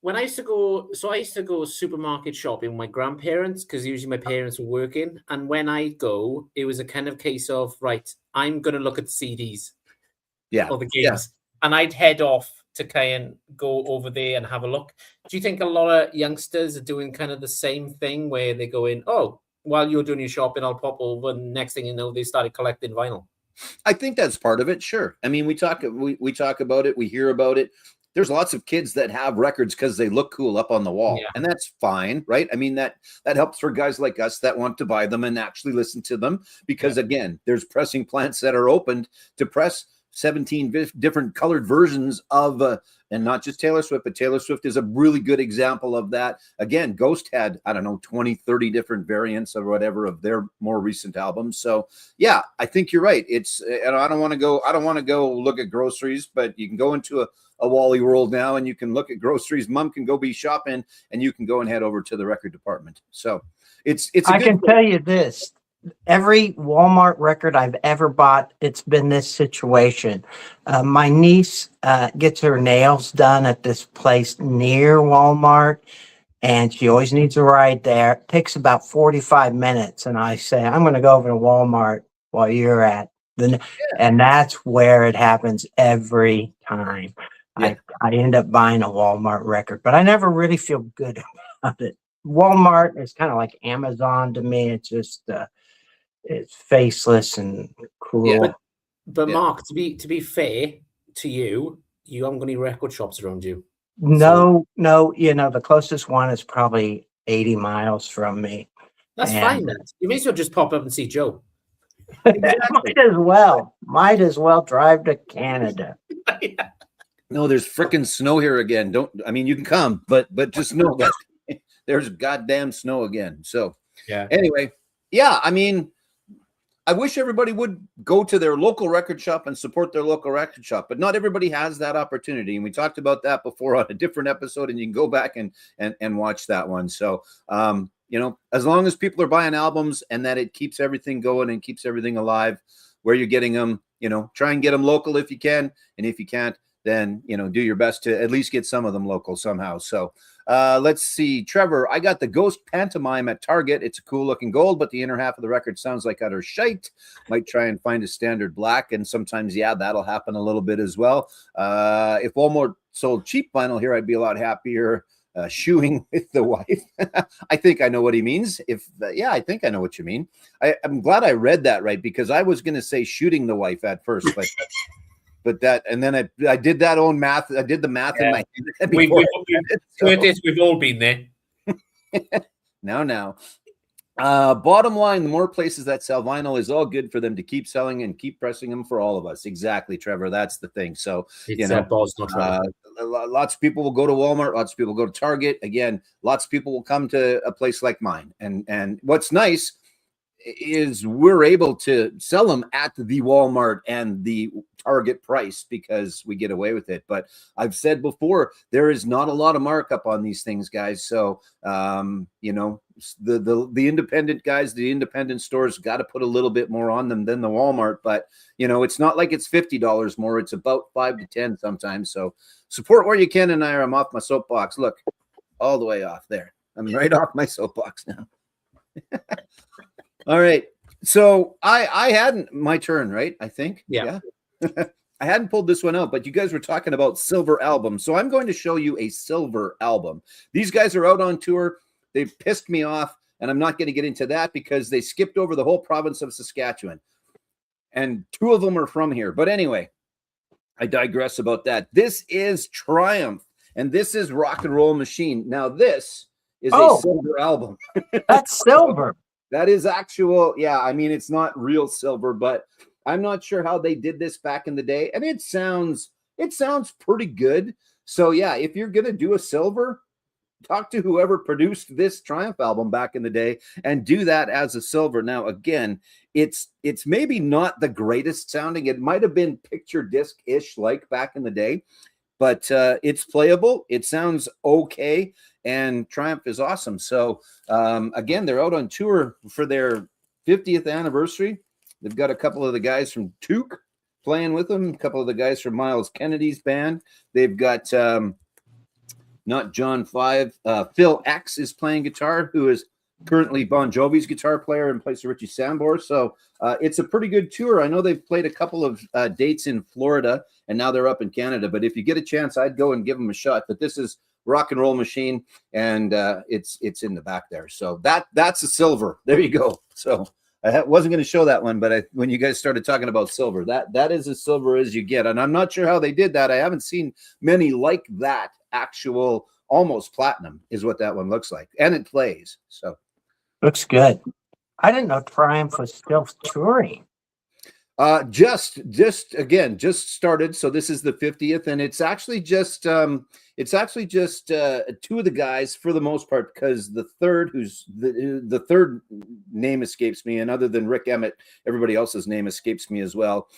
when I used to go, so I used to go supermarket shopping with my grandparents because usually my parents were working. And when I go, it was a kind of case of, right, I'm going to look at the CDs Yeah. or the games, and I'd head off to kind of go over there and have a look. Do you think a lot of youngsters are doing kind of the same thing where they go in, oh, while you're doing your shopping, I'll pop over, and next thing you know, they started collecting vinyl? I think that's part of it. Sure. I mean, we talk about it. We hear about it. There's lots of kids that have records because they look cool up on the wall, and that's fine, right? I mean, that helps for guys like us that want to buy them and actually listen to them because, again, there's pressing plants that are opened to press 17 different colored versions of and not just Taylor Swift, but Taylor Swift is a really good example of that. Again, Ghost had, I don't know, 20, 30 different variants or whatever of their more recent albums. So yeah, I think you're right. It's, and I don't want to go look at groceries, but you can go into a Wally World now and you can look at groceries. Mom can go be shopping and you can go and head over to the record department. So it's I can tell you this. Every Walmart record I've ever bought, it's been this situation. My niece gets her nails done at this place near Walmart, and she always needs a ride there. It takes about 45 minutes, and I say, I'm going to go over to Walmart while you're at the, and that's where it happens every time. I end up buying a Walmart record, but I never really feel good about it. Walmart is kind of like Amazon to me. It's just it's faceless and cruel. But Mark, to be fair to you, you haven't got any record shops around you. No, you know, the closest one is probably 80 miles from me. That's fine then. You may as well just pop up and see Joe. Might as well drive to Canada. No, there's freaking snow here again. You can come, but just know that there's goddamn snow again. So anyway, I mean, I wish everybody would go to their local record shop and support their local record shop, but not everybody has that opportunity. And we talked about that before on a different episode, and you can go back and watch that one. So, you know, as long as people are buying albums and that it keeps everything going and keeps everything alive, where you're getting them, you know, try and get them local if you can. And if you can't, then, you know, do your best to at least get some of them local somehow. So let's see. Trevor, I got the Ghost Pantomime at Target. It's a cool looking gold, but the inner half of the record sounds like utter shite. Might try and find a standard black. And sometimes, that'll happen a little bit as well. If Walmart sold cheap vinyl here, I'd be a lot happier. Shoeing with the wife. I think I know what he means. I think I know what you mean. I'm glad I read that right, because I was going to say shooting the wife at first, but that, and then I did that own math. I did the math in my head. We've all been there. Now. Bottom line, the more places that sell vinyl is all good for them to keep selling and keep pressing them for all of us. Exactly, Trevor. That's the thing. So, lots of people will go to Walmart. Lots of people go to Target. Again, lots of people will come to a place like mine. And what's nice is we're able to sell them at the Walmart and the Target price because we get away with it. But I've said before, there is not a lot of markup on these things, guys. So, you know, the independent guys, the independent stores got to put a little bit more on them than the Walmart. But, you know, it's not like it's $50 more. It's about $5 to $10 sometimes. So support where you can. And I'm off my soapbox. Look, all the way off there. I'm right off my soapbox now. All right. So I hadn't my turn, right? I think. Yeah. I hadn't pulled this one out, but you guys were talking about silver albums. So I'm going to show you a silver album. These guys are out on tour. They've pissed me off, and I'm not going to get into that because they skipped over the whole province of Saskatchewan. And two of them are from here. But anyway, I digress about that. This is Triumph, and this is Rock and Roll Machine. Now, this is a silver album. That's silver. That is actual. Yeah, I mean, it's not real silver, but I'm not sure how they did this back in the day. And it sounds pretty good. So yeah, if you're going to do a silver, talk to whoever produced this Triumph album back in the day and do that as a silver. Now, again, it's maybe not the greatest sounding. It might have been picture disc-ish like back in the day, but it's playable. It sounds okay. And Triumph is awesome. So again, they're out on tour for their 50th anniversary. They've got a couple of the guys from Took playing with them, a couple of the guys from Miles Kennedy's band. They've got not John 5. Phil X is playing guitar, who is currently Bon Jovi's guitar player in place of Richie Sambor. So it's a pretty good tour. I know they've played a couple of dates in Florida, and now they're up in Canada. But if you get a chance, I'd go and give them a shot. But this is Rock and Roll Machine, and it's in the back there. So that's a silver. There you go. So I wasn't going to show that one, but when you guys started talking about silver, that is as silver as you get. And I'm not sure how they did that. I haven't seen many like that. Actual almost platinum is what that one looks like, and it plays. So looks good. I didn't know Triumph was still touring. Just started. So this is the 50th, and it's actually just two of the guys for the most part, because the third, who's the third name escapes me, and other than Rick Emmett, everybody else's name escapes me as well.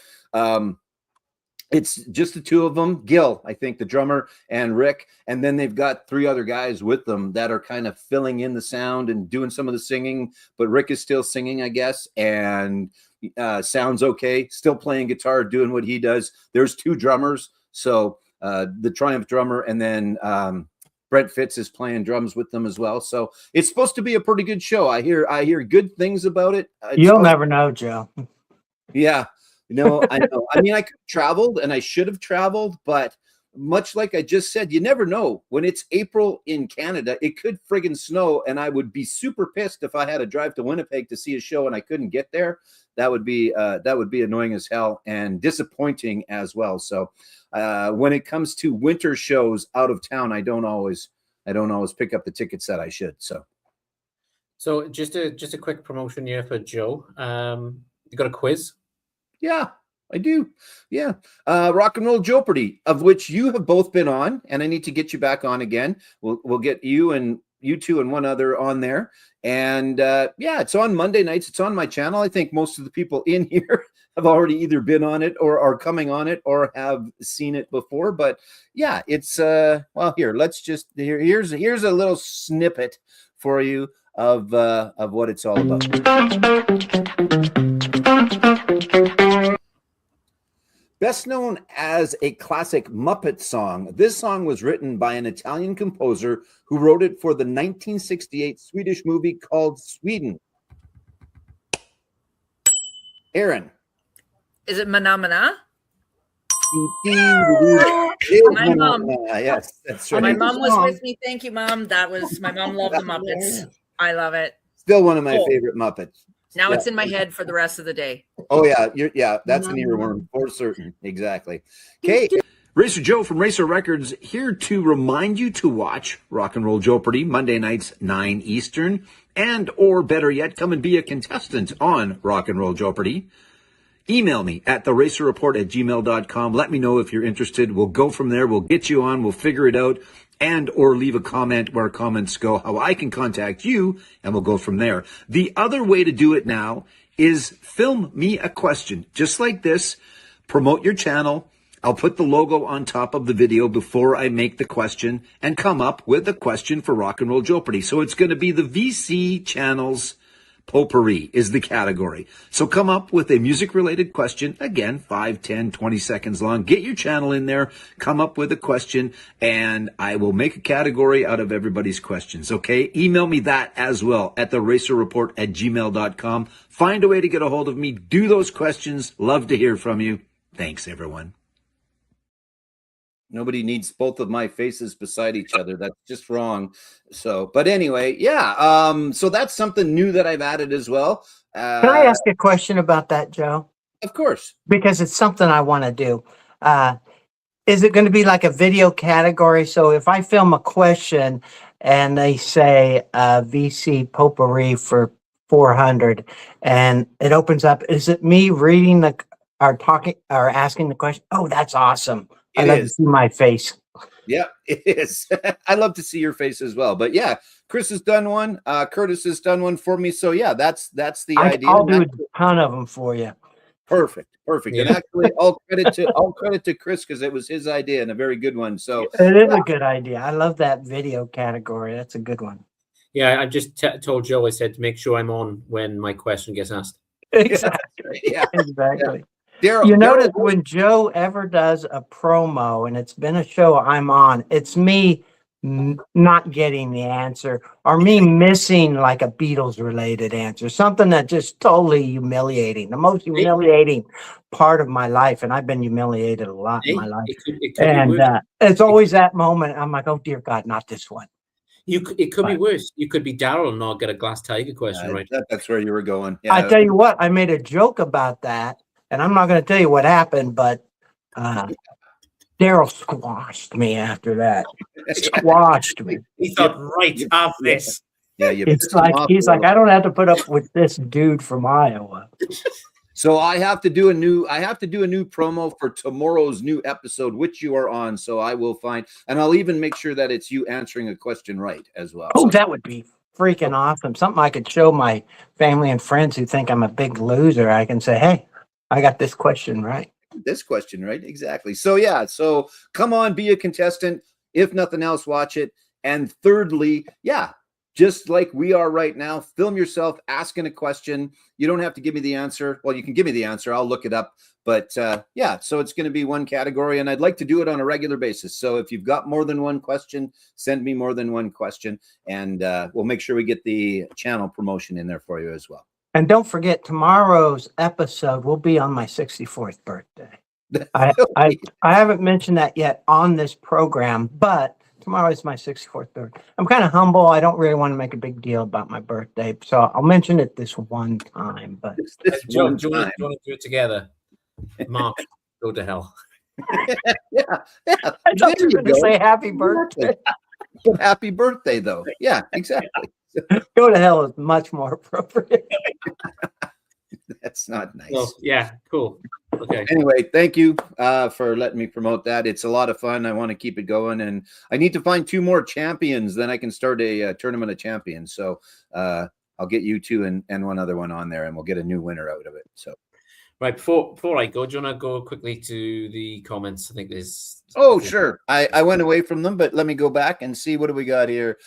It's just the two of them, Gil, I think, the drummer, and Rick. And then they've got three other guys with them that are kind of filling in the sound and doing some of the singing. But Rick is still singing, I guess, and sounds okay, still playing guitar, doing what he does. There's two drummers. So the Triumph drummer, and then Brent Fitz is playing drums with them as well. So it's supposed to be a pretty good show. I hear good things about it. You'll never know, Joe. Yeah. No, I know. I mean, I could have traveled, and I should have traveled, but much like I just said, you never know. When it's April in Canada, it could friggin' snow, and I would be super pissed if I had to drive to Winnipeg to see a show and I couldn't get there. That would be annoying as hell and disappointing as well. So when it comes to winter shows out of town, I don't always pick up the tickets that I should. So just a quick promotion here for Joe. You got a quiz? Yeah, I do. Yeah. Rock and Roll Jeopardy, of which you have both been on, and I need to get you back on again. We'll get you two and one other on there. And yeah, it's on Monday nights. It's on my channel. I think most of the people in here have already either been on it or are coming on it or have seen it before. But yeah, it's well, here's a little snippet for you of what it's all about. Best known as a classic Muppet song, this song was written by an Italian composer who wrote it for the 1968 Swedish movie called Sweden. Aaron. Is it Mana Mana? My mom. Yes, that's right. My mom was with me. Thank you, Mom. My mom loved the Muppets. I love it. Still one of my favorite Muppets. Now it's in my head for the rest of the day. Oh yeah, that's an earworm for certain. Exactly. Okay. Racer Joe from Racer Records here to remind you to watch Rock and Roll Jeopardy Monday nights 9 Eastern, and or better yet, come and be a contestant on Rock and Roll Jeopardy. Email me at theracerreport@gmail.com. Let me know if you're interested. We'll go from there. We'll get you on. We'll figure it out. And or leave a comment where comments go, how I can contact you, and we'll go from there. The other way to do it now is film me a question just like this. Promote your channel. I'll put the logo on top of the video before I make the question and come up with a question for Rock and Roll Jeopardy. So it's going to be the VC channel's potpourri is the category. So come up with a music-related question. Again, 5, 10, 20 seconds long. Get your channel in there. Come up with a question, and I will make a category out of everybody's questions, okay? Email me that as well at theracerreport@gmail.com. Find a way to get a hold of me. Do those questions. Love to hear from you. Thanks, everyone. Nobody needs both of my faces beside each other. That's just wrong. So, but anyway, yeah. So that's something new that I've added as well. Can I ask a question about that, Joe? Of course. Because it's something I want to do. Is it going to be like a video category? So if I film a question and they say VC potpourri for 400 and it opens up, is it me reading talking or asking the question? Oh, that's awesome. I love to see my face. Yeah, it is. I love to see your face as well. But yeah, Chris has done one. Curtis has done one for me. So yeah, that's the idea. I'll do a ton of them for you. Perfect. Yeah. And actually, all credit to Chris, because it was his idea and a very good one. So it is a good idea. I love that video category. That's a good one. Yeah, I just told Joe. I said to make sure I'm on when my question gets asked. Exactly. Yeah. Exactly. Yeah. Daryl, you notice when Joe ever does a promo, and it's been a show I'm on, it's me not getting the answer, or me missing like a Beatles related answer, something that just totally humiliating, the most humiliating part of my life. And I've been humiliated a lot in my life. It could And be worse. it's always that moment. I'm like, oh dear God, not this one. It could be worse. You could be Daryl and not get a Glass Tiger question right. That's where you were going. Yeah. I tell you what, I made a joke about that, and I'm not going to tell you what happened, but Daryl squashed me after that. Squashed me. He thought, right, have this. Yeah, It's like he's like, I don't have to put up with this dude from Iowa. So I have to do a new promo for tomorrow's new episode, which you are on. So I will find, and I'll even make sure that it's you answering a question right as well. Oh, that would be freaking awesome. Something I could show my family and friends who think I'm a big loser. I can say, hey, I got this question right. This question right. Exactly. So yeah. So come on, be a contestant. If nothing else, watch it. And thirdly, yeah, just like we are right now, film yourself asking a question. You don't have to give me the answer. Well, you can give me the answer. I'll look it up. But yeah, so it's going to be one category, and I'd like to do it on a regular basis. So if you've got more than one question, send me more than one question, and we'll make sure we get the channel promotion in there for you as well. And don't forget, tomorrow's episode will be on my 64th birthday. I haven't mentioned that yet on this program, but tomorrow is my 64th birthday. I'm kind of humble. I don't really want to make a big deal about my birthday, so I'll mention it this one time. But Joe, do you want to do it together? Mark, go to hell. yeah. I thought you were going to say happy birthday. Happy birthday, though. Yeah, exactly. Go to hell is much more appropriate. That's not nice. Well, yeah, cool. Okay. Anyway, thank you for letting me promote that. It's a lot of fun. I want to keep it going, and I need to find 2 more champions. Then I can start a tournament of champions. So I'll get you 2 and one other one on there, and we'll get a new winner out of it. So. Right, before I go, do you want to go quickly to the comments? I think there's... Oh, sure. I went away from them, but let me go back and see what do we got here.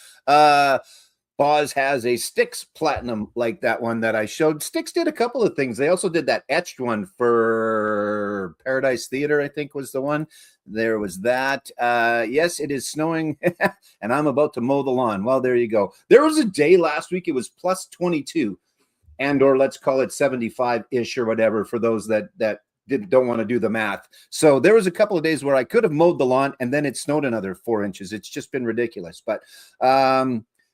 Boz has a Styx Platinum like that one that I showed. Styx did a couple of things. They also did that etched one for Paradise Theater, I think was the one. There was that. Yes, it is snowing, and I'm about to mow the lawn. Well, there you go. There was a day last week. It was plus 22. And or let's call it 75-ish or whatever for those that don't want to do the math. So there was a couple of days where I could have mowed the lawn and then it snowed another 4 inches. It's just been ridiculous. But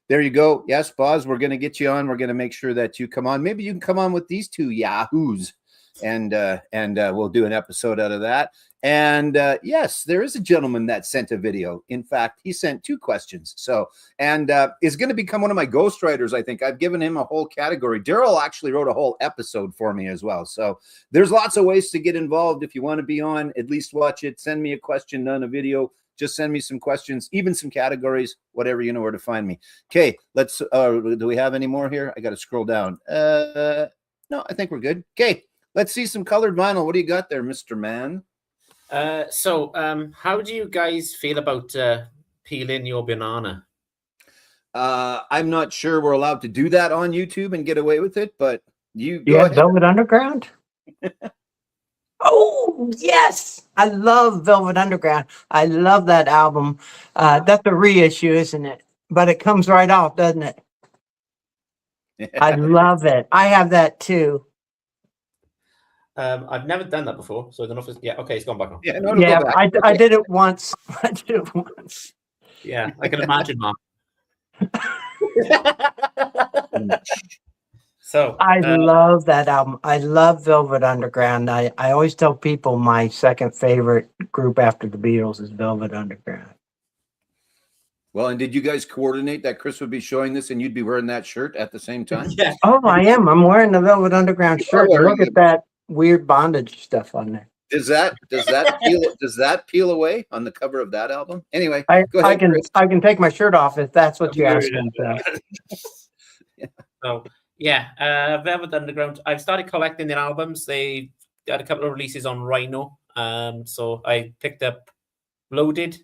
there you go. Yes, Boz, we're going to get you on. We're going to make sure that you come on. Maybe you can come on with these 2 yahoos and we'll do an episode out of that. And yes, there is a gentleman that sent a video. In fact, he sent 2 questions. So, and is going to become one of my ghostwriters, I think. I've given him a whole category. Daryl actually wrote a whole episode for me as well. So there's lots of ways to get involved. If you want to be on, at least watch it. Send me a question, not a video. Just send me some questions, even some categories, whatever, you know where to find me. Okay, let's, do we have any more here? I got to scroll down. No, I think we're good. Okay, let's see some colored vinyl. What do you got there, Mr. Man? So how do you guys feel about peeling your banana? I'm not sure we're allowed to do that on YouTube and get away with it, but you go ahead. Velvet Underground? Oh, yes. I love Velvet Underground. I love that album. That's a reissue, isn't it? But it comes right off, doesn't it? I love it. I have that too. I've never done that before, so I don't know if it's... Yeah, okay, it's gone back on. Yeah, I did it once. I did it once. Yeah, I can imagine, Mark. So I love that album. I love Velvet Underground. I always tell people my second favorite group after the Beatles is Velvet Underground. Well, and did you guys coordinate that Chris would be showing this and you'd be wearing that shirt at the same time? Yeah. Oh, I am. I'm wearing the Velvet Underground shirt. Look at that weird bondage stuff on there. Does that peel away on the cover of that album? Anyway, go ahead, I can take my shirt off if that's what you're asking. So yeah, Velvet Underground. I've started collecting their albums. They had a couple of releases on Rhino. So I picked up Loaded,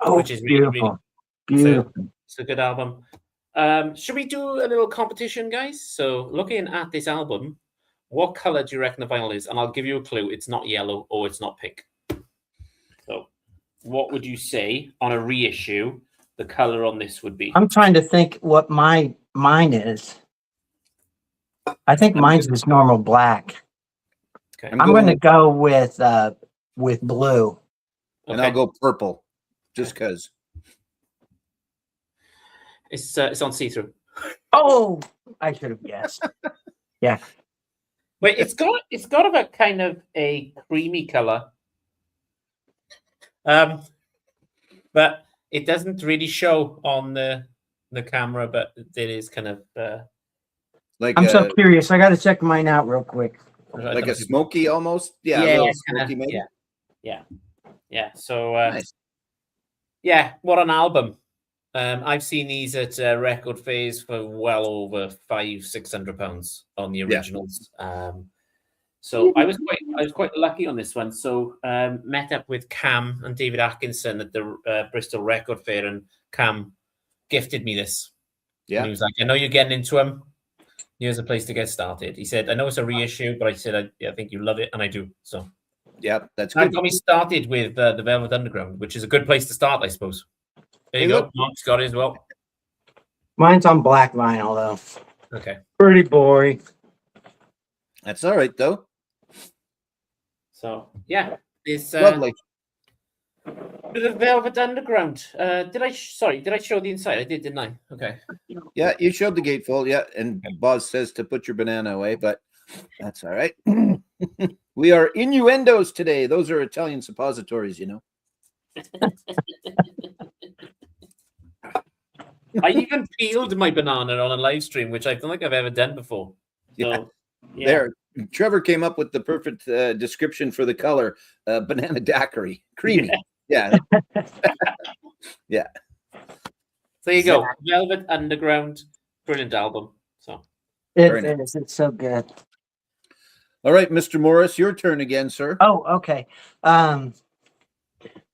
which is beautiful. Beautiful. So it's a good album. Should we do a little competition, guys? So looking at this album, what color do you reckon the vinyl is? And I'll give you a clue. It's not yellow or it's not pink. So what would you say on a reissue the color on this would be. I'm trying to think what mine is. I think mine's just normal black. Okay. I'm going to go with blue. And I'll go purple, just because. It's on see-through. Oh, I should have guessed. Yeah. Wait, it's got a kind of a creamy color. But it doesn't really show on the camera, but it is kind of like I'm so curious. I got to check mine out real quick. Like a smoky almost. Yeah, yeah, smoky maybe. Yeah. So Nice. yeah, what an album. I've seen these at Record Phase for well over £500-600 on the originals. So I was quite lucky on this one. So met up with Cam and David Atkinson at the Bristol Record Fair, and Cam gifted me this. Yeah, and he was like, "I know you're getting into them. Here's a place to get started." He said, "I know it's a reissue, but I said I think you love it, and I do." So yeah, that's that good. got me started with the Velvet Underground, which is a good place to start, I suppose. There you go. Mark's got it as well. Mine's on black vinyl though. Okay. Pretty boring. That's all right though. So yeah, it's Lovely. the Velvet Underground. Did I show the inside? I did, didn't I? Okay. Yeah, you showed the gatefold. Yeah, and Boz says to put your banana away, but that's all right. We are innuendos today. Those are Italian suppositories, you know. I even peeled my banana on a live stream, which I don't think I've ever done before. So, yeah. There, Trevor came up with the perfect description for the color: banana daiquiri, creamy. Yeah. Yeah. So there you go, Velvet Underground, brilliant album. So It is. It's so good. All right, Mr. Morris, your turn again, sir. Oh, okay.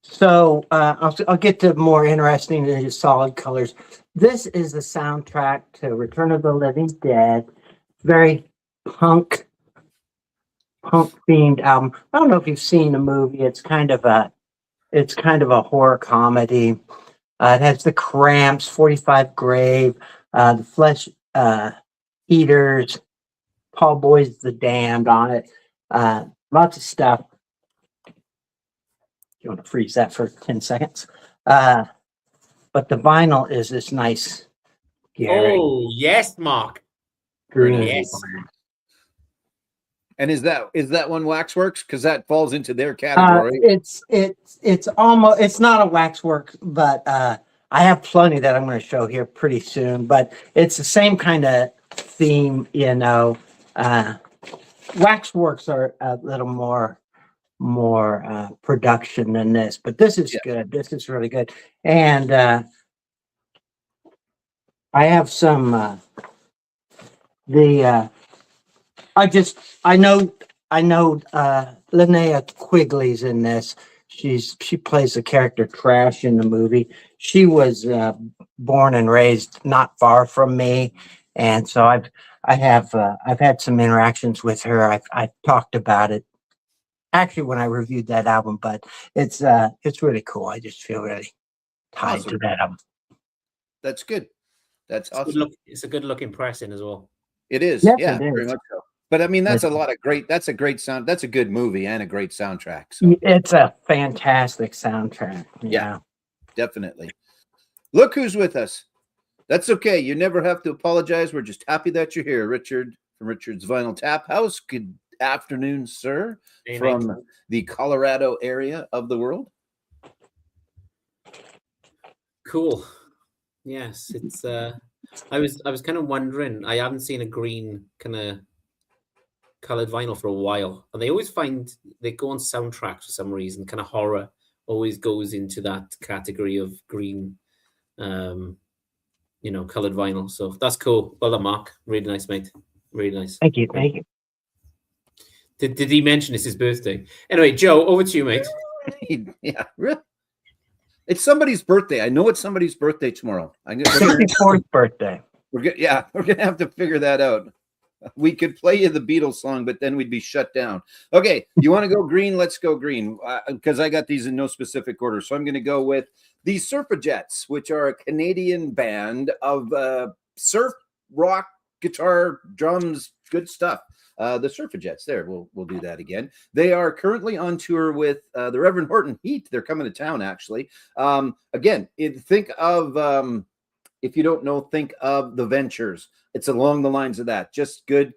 So I'll get to more interesting than just solid colors. This is the soundtrack to Return of the Living Dead. Very punk themed album. I don't know if you've seen the movie. It's kind of a horror comedy. It has the Cramps, 45 Grave, the Flesh Eaters, Paul Boy's The Damned on it. Lots of stuff. You want to freeze that for 10 seconds. But the vinyl is this nice. Oh, yes, Mark. Green. Yes. And is that one Waxworks? Because that falls into their category. It's almost, it's not a waxwork, but I have plenty that I'm going to show here pretty soon. But it's the same kind of theme, you know. Waxworks are a little more production than this, but this is good. This is really good. And I have some I know Linnea Quigley's in this. She plays the character Trash in the movie. She was born and raised not far from me, and so I've had some interactions with her. I've talked about it actually when I reviewed that album, but it's really cool. I just feel really tied to that album. That's good. That's awesome. It's a good looking pressing as well. It is. Yes, yeah, it is. very much so. But I mean, that's a great sound. That's a good movie and a great soundtrack. So. It's a fantastic soundtrack. Yeah, definitely. Look who's with us. That's okay. You never have to apologize. We're just happy that you're here, Richard from Richard's Vinyl Tap House. Good afternoon, sir, from the Colorado area of the world. Cool. Yes, it's. I was kind of wondering. I haven't seen a green kind of colored vinyl for a while, and they always they go on soundtracks for some reason. Kind of horror always goes into that category of green, colored vinyl. So that's cool. Well done, Mark. Really nice, mate. Really nice. Thank you. Thank you. Did he mention it's his birthday? Anyway, Joe, over to you, mate. Yeah, really. It's somebody's birthday. I know it's somebody's birthday tomorrow. 64th birthday. We're gonna have to figure that out. We could play you the Beatles song, but then we'd be shut down. Okay, you want to go green? Let's go green because I got these in no specific order. So I'm going to go with the Surfajettes, which are a Canadian band of surf rock, guitar, drums, good stuff. The Surfajettes. There, we'll do that again. They are currently on tour with the Reverend Horton Heat. They're coming to town, actually. Again, think of if you don't know, think of the Ventures. It's along the lines of that. Just good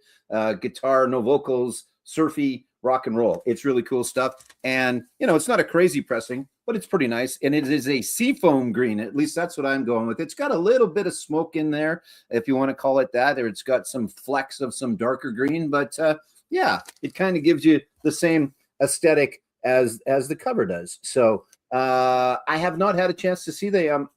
guitar, no vocals, surfy rock and roll. It's really cool stuff. And it's not a crazy pressing, but it's pretty nice. And it is a seafoam green. At least that's what I'm going with. It's got a little bit of smoke in there, if you want to call it that, or it's got some flecks of some darker green. But yeah, it kind of gives you the same aesthetic as the cover does. So I have not had a chance to see them.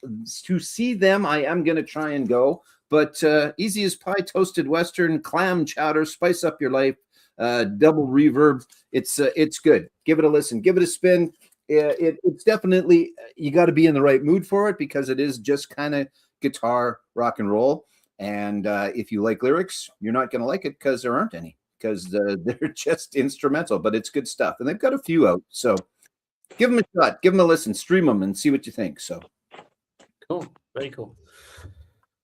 I am going to try and go. But easy as pie, toasted Western, clam chowder, spice up your life. Double reverb. It's good. Give it a listen. Give it a spin. It's definitely, you got to be in the right mood for it, because it is just kind of guitar rock and roll. And if you like lyrics, you're not going to like it because there aren't any, because they're just instrumental, but it's good stuff. And they've got a few out. So give them a shot, give them a listen, stream them and see what you think. So cool. Very cool.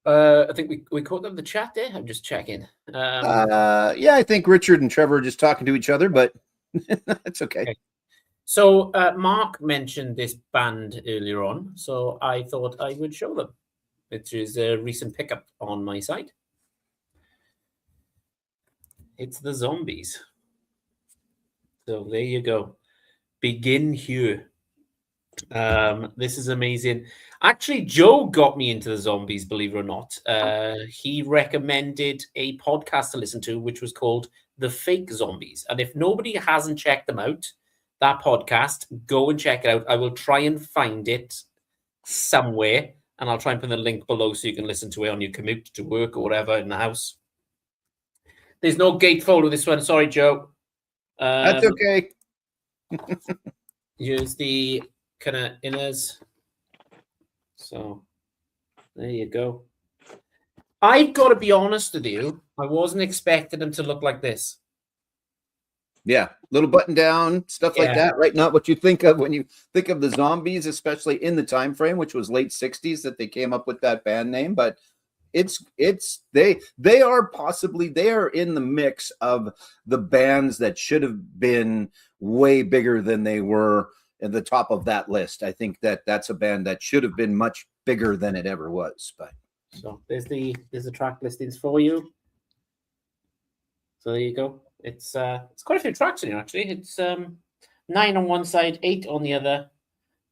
I think we caught them in the chat there. I'm just checking. Yeah, I think Richard and Trevor are just talking to each other, but it's okay. So Mark mentioned this band earlier on, so I thought I would show them, which is a recent pickup on my site. It's the Zombies. So there you go. Begin here. This is amazing. Actually, Joe got me into the Zombies, believe it or not. He recommended a podcast to listen to, which was called The Fake Zombies. And if nobody hasn't checked them out, that podcast, go and check it out. I will try and find it somewhere, and I'll try and put the link below so you can listen to it on your commute to work or whatever in the house. There's no gatefold with this one. Sorry, Joe. That's okay. Here's the kind of inners. So there you go. I've got to be honest with you. I wasn't expecting them to look like this. Yeah, little button down, stuff like that, right? Not what you think of when you think of the Zombies, especially in the time frame, which was late 60s that they came up with that band name. But they are in the mix of the bands that should have been way bigger than they were at the top of that list. I think that's a band that should have been much bigger than it ever was. But so there's the track listings for you. So there you go. It's quite a few tracks in here, actually. It's 9 on one side, 8 on the other.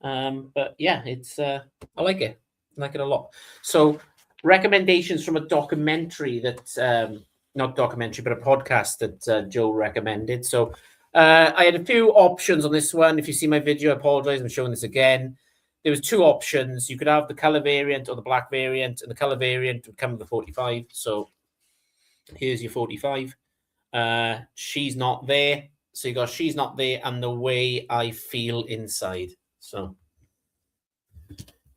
But yeah, it's I like it. I like it a lot. So recommendations from a documentary that not documentary, but a podcast that Joe recommended. So I had a few options on this one. If you see my video, I apologize. I'm showing this again. There was 2 options. You could have the color variant or the black variant, and the color variant would come with the 45. So here's your 45. She's Not There. So you got She's Not There and The Way I Feel Inside. So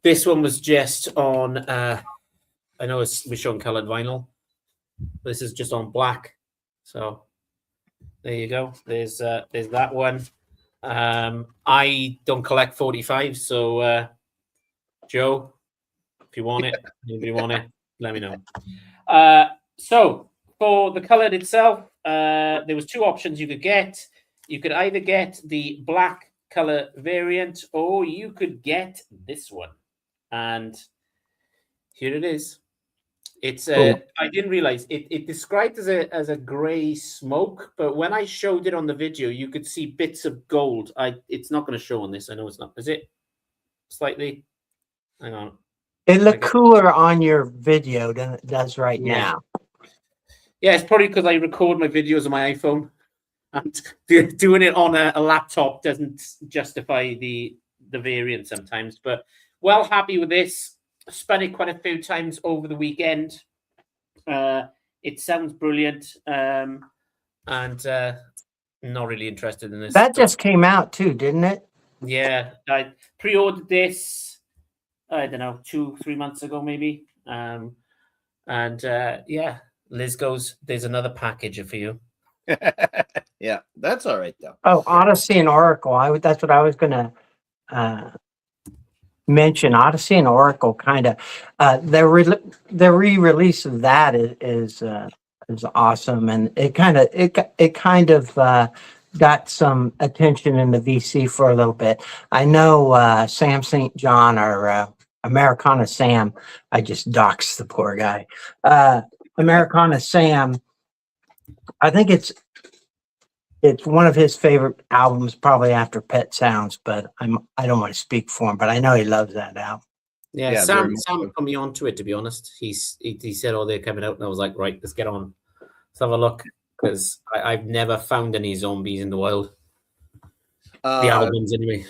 this one was just on I know we're showing colored vinyl. This is just on black. So there you go. There's that one. I don't collect 45, so Joe, if you want it, anybody want it, let me know. So for the colored itself, there was 2 options you could get. You could either get the black color variant, or you could get this one. And here it is. It's I didn't realize it described as a gray smoke, but when I showed it on the video, you could see bits of gold. It's not going to show on this. I know it's not. Is it slightly? Hang on. It looked cooler on your video than it does right now. Yeah, it's probably because I record my videos on my iPhone, and doing it on a laptop doesn't justify the variant sometimes. But well, happy with this. Spun it quite a few times over the weekend. It sounds brilliant, and not really interested in this. That just came out too, didn't it? Yeah, I pre-ordered this. I don't know, 2-3 months ago, maybe. Yeah, Liz goes, "There's another package for you." Yeah, that's all right though. Oh, Odyssey and Oracle. That's what I was gonna. mention Odyssey and Oracle. Kind of, the re-release of that is awesome, and it kind of got some attention in the VC for a little bit. I know Sam St. John or Americana Sam. I just doxed the poor guy. Americana Sam. I think it's one of his favorite albums, probably after Pet Sounds. But I don't want to speak for him, but I know he loves that album. Yeah, Sam put me onto it, to be honest. He said, "Oh, they're coming out," and I was like, "Right, let's get on. Let's have a look," because I've never found any zombies in the wild. The albums, anyway.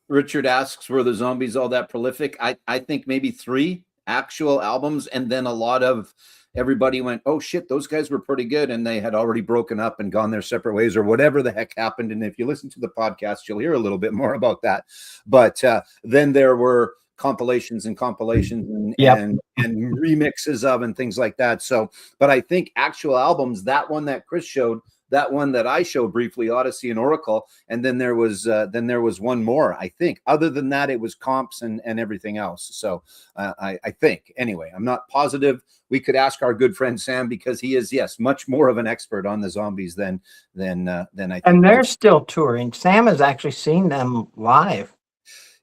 Richard asks, were the zombies all that prolific? I think maybe 3 actual albums, and then a lot of everybody went, oh shit, those guys were pretty good, and they had already broken up and gone their separate ways or whatever the heck happened. And if you listen to the podcast, you'll hear a little bit more about that. But then there were compilations and remixes of and things like that. So, but I think actual albums, that one that Chris showed, that one that I showed briefly, Odyssey and Oracle, and then there was one more, I think. Other than that, it was comps and everything else. So I think, anyway, I'm not positive. We could ask our good friend Sam, because he is, yes, much more of an expert on the zombies than I think. And they're still touring. Sam has actually seen them live.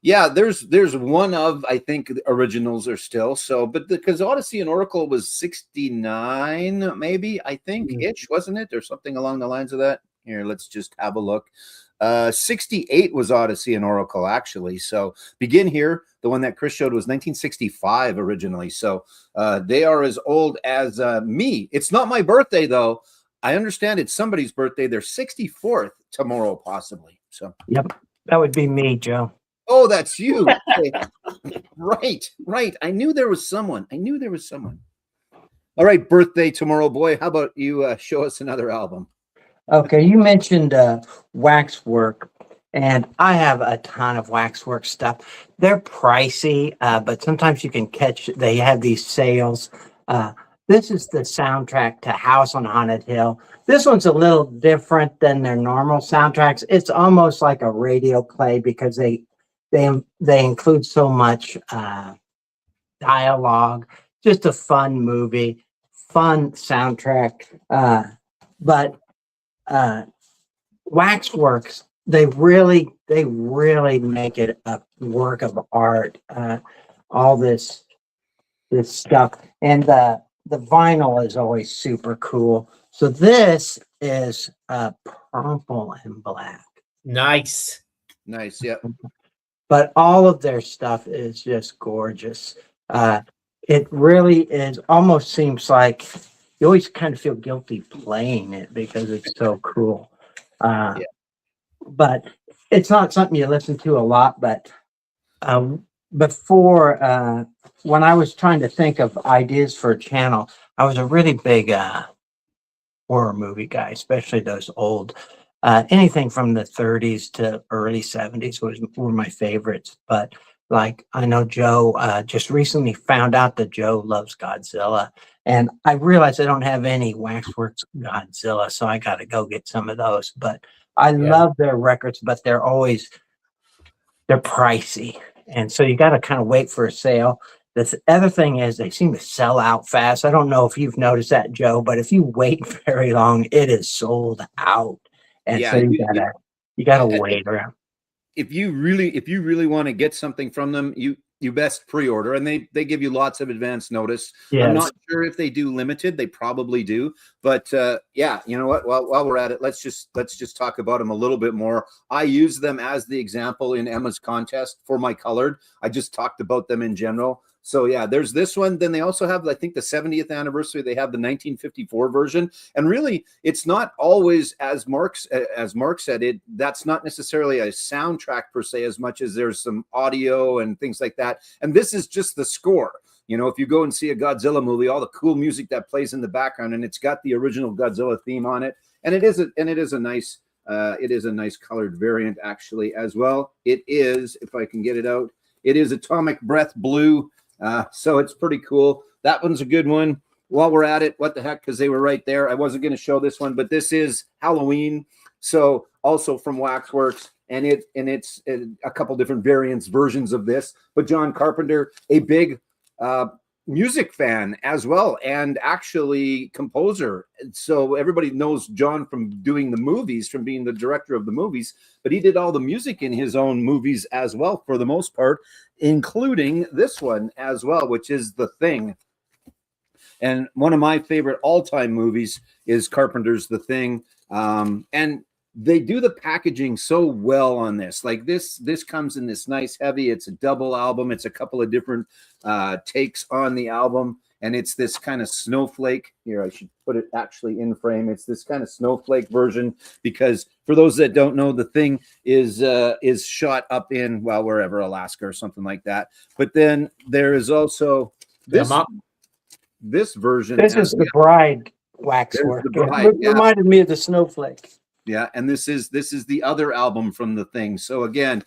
Yeah, there's one of, I think, the originals are still so, but because Odyssey and Oracle was 69, maybe, I think, wasn't it? Or something along the lines of that. Here, let's just have a look. 68 was Odyssey and Oracle, actually. So Begin Here, the one that Chris showed, was 1965 originally. So they are as old as me. It's not my birthday, though. I understand it's somebody's birthday. They're 64th tomorrow, possibly. So yep, that would be me, Joe. Oh, that's you. Okay. Right. I knew there was someone. All right, birthday tomorrow, boy. How about you show us another album? Okay, you mentioned Waxwork, and I have a ton of Waxwork stuff. They're pricey, but sometimes you can catch. They have these sales. This is the soundtrack to House on Haunted Hill. This one's a little different than their normal soundtracks. It's almost like a radio play because they include so much dialogue. Just a fun movie, fun soundtrack. But Waxworks, they really make it a work of art. All this stuff, and the vinyl is always super cool. So this is purple and black. Nice. Yep. But all of their stuff is just gorgeous. It really is. Almost seems like you always kind of feel guilty playing it because it's so cool. But it's not something you listen to a lot. But before, when I was trying to think of ideas for a channel, I was a really big horror movie guy, especially those old. Anything from the 30s to early 70s were my favorites. But like, I know Joe just recently found out that Joe loves Godzilla. And I realized I don't have any Waxworks Godzilla, so I got to go get some of those. But I love their records, but they're pricey. And so you got to kind of wait for a sale. The other thing is they seem to sell out fast. I don't know if you've noticed that, Joe, but if you wait very long, it is sold out. And so you gotta wait around. If you really want to get something from them, you best pre-order, and they give you lots of advance notice. Yes. I'm not sure if they do limited. They probably do, but yeah, you know what? While we're at it, let's just talk about them a little bit more. I use them as the example in Emma's contest for my colored. I just talked about them in general. So yeah, there's this one. Then they also have, I think, the 70th anniversary. They have the 1954 version, and really, it's not always as Mark said it. That's not necessarily a soundtrack per se, as much as there's some audio and things like that. And this is just the score. You know, if you go and see a Godzilla movie, all the cool music that plays in the background, and it's got the original Godzilla theme on it, and it is a nice colored variant actually as well. It is, if I can get it out, it is Atomic Breath Blue. So it's pretty cool. That one's a good one. While we're at it, what the heck, because they were right there. I wasn't going to show this one, but this is Halloween. So also from Waxworks. and it's a couple different versions of this. But John Carpenter, a big music fan as well, and actually composer. So everybody knows John from doing the movies, from being the director of the movies, but he did all the music in his own movies as well, for the most part, including this one as well, which is The Thing. And one of my favorite all-time movies is Carpenter's The Thing. And they do the packaging so well on this. Like this comes in this nice heavy, it's a double album. It's a couple of different takes on the album. And it's this kind of snowflake. Here, I should put it actually in frame. It's this kind of snowflake version, because for those that don't know, The Thing is shot up in, well, wherever, Alaska or something like that. But then there is also this version. This is the bride waxwork. It reminded me of the snowflake. Yeah, and this is the other album from The Thing. So again,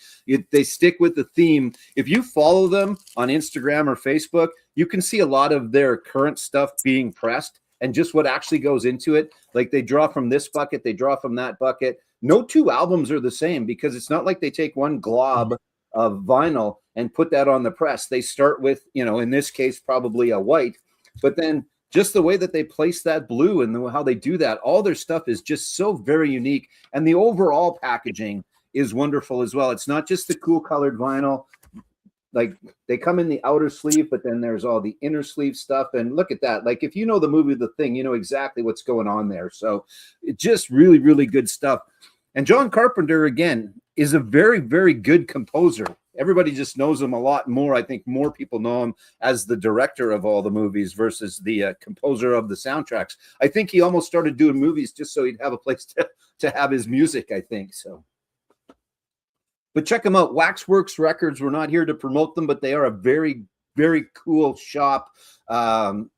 they stick with the theme. If you follow them on Instagram or Facebook, you can see a lot of their current stuff being pressed and just what actually goes into it. Like they draw from this bucket, they draw from that bucket. No two albums are the same, because it's not like they take one glob of vinyl and put that on the press. They start with, in this case, probably a white, but then just the way that they place that blue and how they do that, all their stuff is just so very unique. And the overall packaging is wonderful as well. It's not just the cool colored vinyl. Like they come in the outer sleeve, but then there's all the inner sleeve stuff. And look at that. Like if you know the movie The Thing, you know exactly what's going on there. So it's just really, really good stuff. And John Carpenter, again, is a very, very good composer. Everybody just knows him a lot more. I think more people know him as the director of all the movies versus the composer of the soundtracks. I think he almost started doing movies just so he'd have a place to have his music, I think. So, but check them out. Waxworks Records. We're not here to promote them, but they are a very, very cool shop. And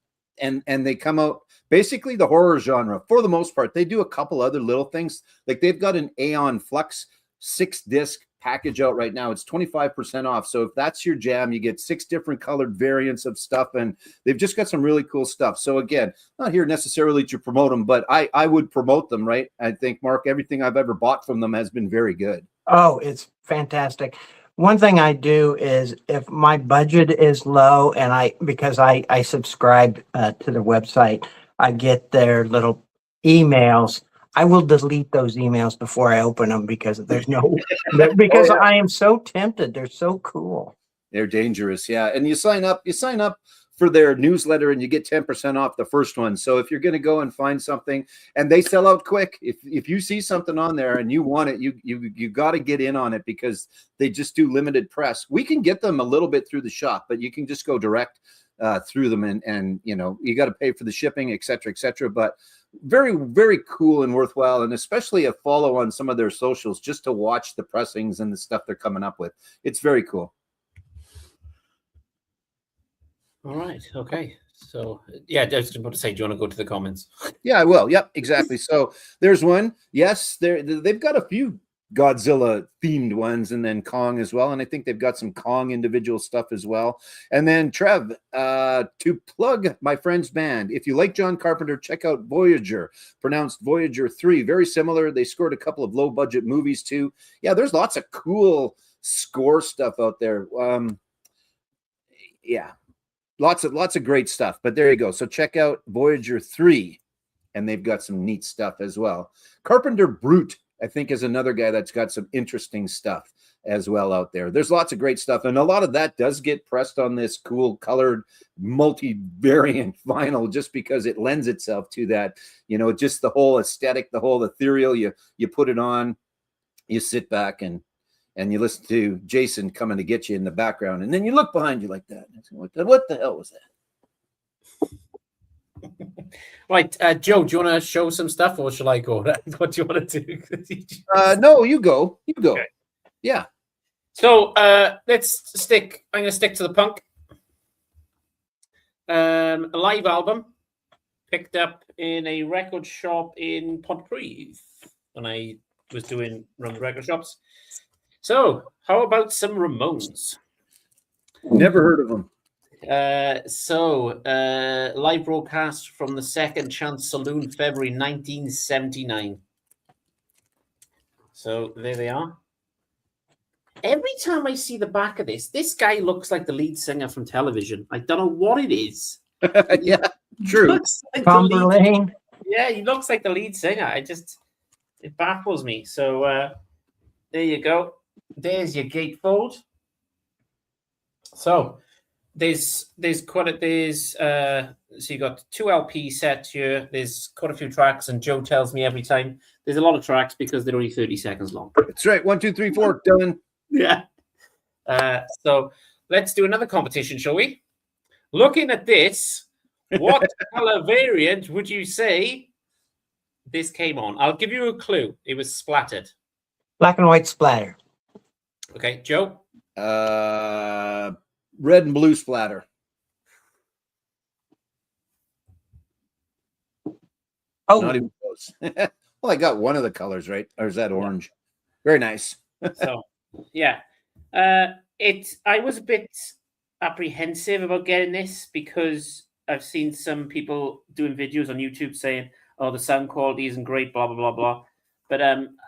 they come out basically the horror genre for the most part. They do a couple other little things. Like they've got an Aeon Flux 6-disc package out right now. It's 25% off. So if that's your jam, you get 6 different colored variants of stuff, and they've just got some really cool stuff. So again, not here necessarily to promote them, but I would promote them, right? I think, Mark, everything I've ever bought from them has been very good. Oh, it's fantastic. One thing I do is if my budget is low, and because I subscribe to their website, I get their little emails. I will delete those emails before I open them, because I am so tempted. They're so cool. They're dangerous. Yeah. And you sign up for their newsletter and you get 10% off the first one. So if you're going to go and find something, and they sell out quick, if you see something on there and you want it, you got to get in on it, because they just do limited press. We can get them a little bit through the shop, but you can just go direct through them, and you got to pay for the shipping, et cetera, but very, very cool and worthwhile, and especially a follow on some of their socials just to watch the pressings and the stuff they're coming up with. It's very cool. All right. Okay. So yeah, I was about to say, do you want to go to the comments? Yeah, I will. Yep, exactly. So there's one. Yes, they've got a few Godzilla themed ones, and then Kong as well. And I think they've got some Kong individual stuff as well. And then Trev, to plug my friend's band, if you like John Carpenter, check out Voyager, pronounced Voyager 3. Very similar. They scored a couple of low budget movies too. Yeah, there's lots of cool score stuff out there. Yeah, lots of great stuff. But there you go. So check out Voyager 3, and they've got some neat stuff as well. Carpenter Brute, I think, is another guy that's got some interesting stuff as well out there. There's lots of great stuff, and a lot of that does get pressed on this cool colored multi-variant vinyl, just because it lends itself to that, just the whole aesthetic, the whole ethereal. You put it on, you sit back and you listen to Jason coming to get you in the background, and then you look behind you like that. What the hell was that? Right, Joe, do you want to show some stuff, or shall I go? What do you want to do? No, you go. Okay. Yeah. So I'm going to stick to the punk. A live album picked up in a record shop in Pontypridd when I was run record shops. So how about some Ramones? Never heard of them. Live broadcast from the Second Chance Saloon, February 1979. So there they are. every time I see the back of this guy looks like the lead singer from television. I don't know what it is. Yeah, true. Looks like the lead, Cumberland. yeah, he looks like the lead singer. It baffles me. So there you go. There's your gatefold. So there's so you got 2 LP set here. There's quite a few tracks, and Joe tells me every time there's a lot of tracks because they're only 30 seconds long. That's right. 1, 2, 3, 4, done. Yeah. So let's do another competition, shall we? Looking at this, what color variant would you say this came on? I'll give you a clue. It was splattered. Black and white splatter. Okay, Joe? Red and blue splatter. Oh, Not even close. Well, I got one of the colors right. Or is that orange? Very nice. So, yeah. I was a bit apprehensive about getting this because I've seen some people doing videos on YouTube saying, oh, the sound quality isn't great, blah, blah, blah, blah. But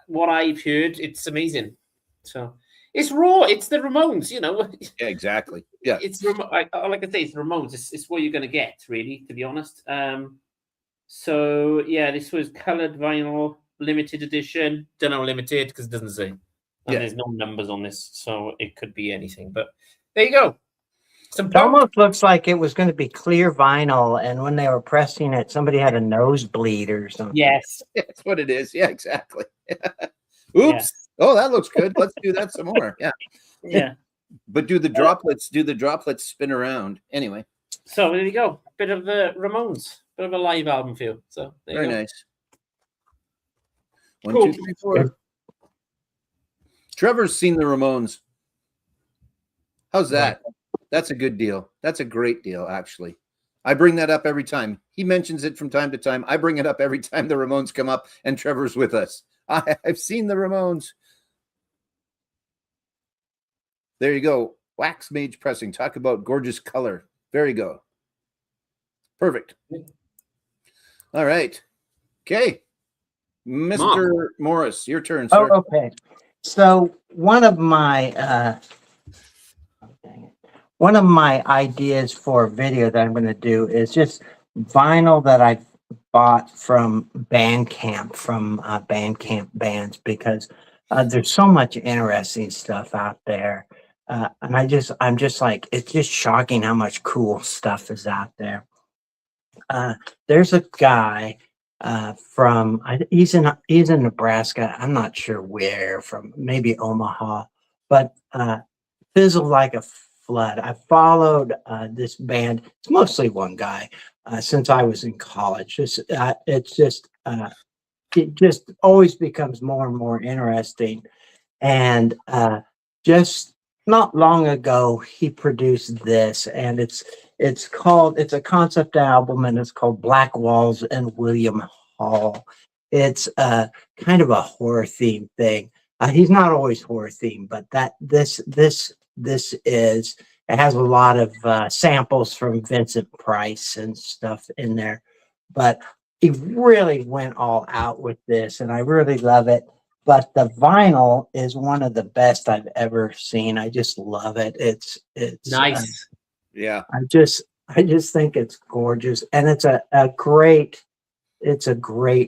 what I've heard, it's amazing. So it's raw. It's the Ramones, you know. Yeah, exactly. Yeah. It's like I say, it's the Ramones. It's what you're going to get, really, to be honest. So yeah, this was colored vinyl, limited edition. Don't know limited because it doesn't say. And there's no numbers on this, so it could be anything. But there you go. It almost looks like it was going to be clear vinyl, and when they were pressing it, somebody had a nosebleed or something. Yes, that's what it is. Yeah, exactly. Oops. Yeah. Oh, that looks good. Let's do that some more. Yeah. Yeah. But do the droplets spin around? Anyway. So there you go. Bit of the Ramones. Bit of a live album feel. So very nice. 1, cool. 2, 3, 4. Trevor's seen the Ramones. How's that? That's a good deal. That's a great deal, actually. I bring that up every time. He mentions it from time to time. I bring it up every time the Ramones come up and Trevor's with us. I've seen the Ramones. There you go. Wax Mage pressing. Talk about gorgeous color. There you go. Perfect. All right. Okay. Mr. Morris, your turn, sir. Oh, okay. So one of my ideas for a video that I'm going to do is just vinyl that I bought from Bandcamp, from Bandcamp bands, because there's so much interesting stuff out there. And I'm just like, it's just shocking how much cool stuff is out there. There's a guy he's in Nebraska. I'm not sure where, from maybe Omaha, but Fizzle Like a Flood. I followed this band. It's mostly one guy since I was in college. It just always becomes more and more interesting. And just not long ago, he produced this, and it's a concept album, and it's called Black Walls and William Hall. It's kind of a horror theme thing. He's not always horror themed, but this is. It has a lot of samples from Vincent Price and stuff in there, but he really went all out with this, and I really love it. But the vinyl is one of the best I've ever seen. I just love it. It's nice. Yeah. I just think it's gorgeous, and it's a great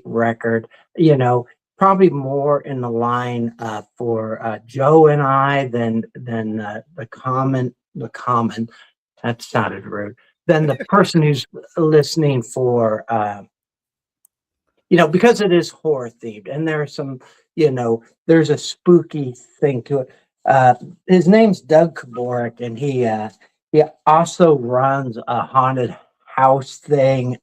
record. You know, probably more in the line for Joe and I than the common. That sounded rude. Than the person who's listening for because it is horror themed, and there's some, there's a spooky thing to it. His name's Doug Kaborik, and he also runs a haunted house thing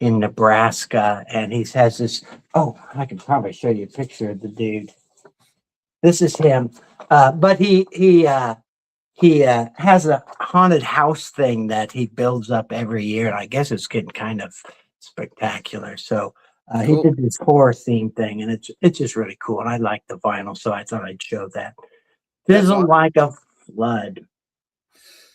in Nebraska, and he has this. Oh, I can probably show you a picture of the dude. This is him, but he has a haunted house thing that he builds up every year, and I guess it's getting kind of spectacular. So he did this horror theme thing, and it's just really cool, and I like the vinyl, so I thought I'd show that. Fizzle Like a Flood.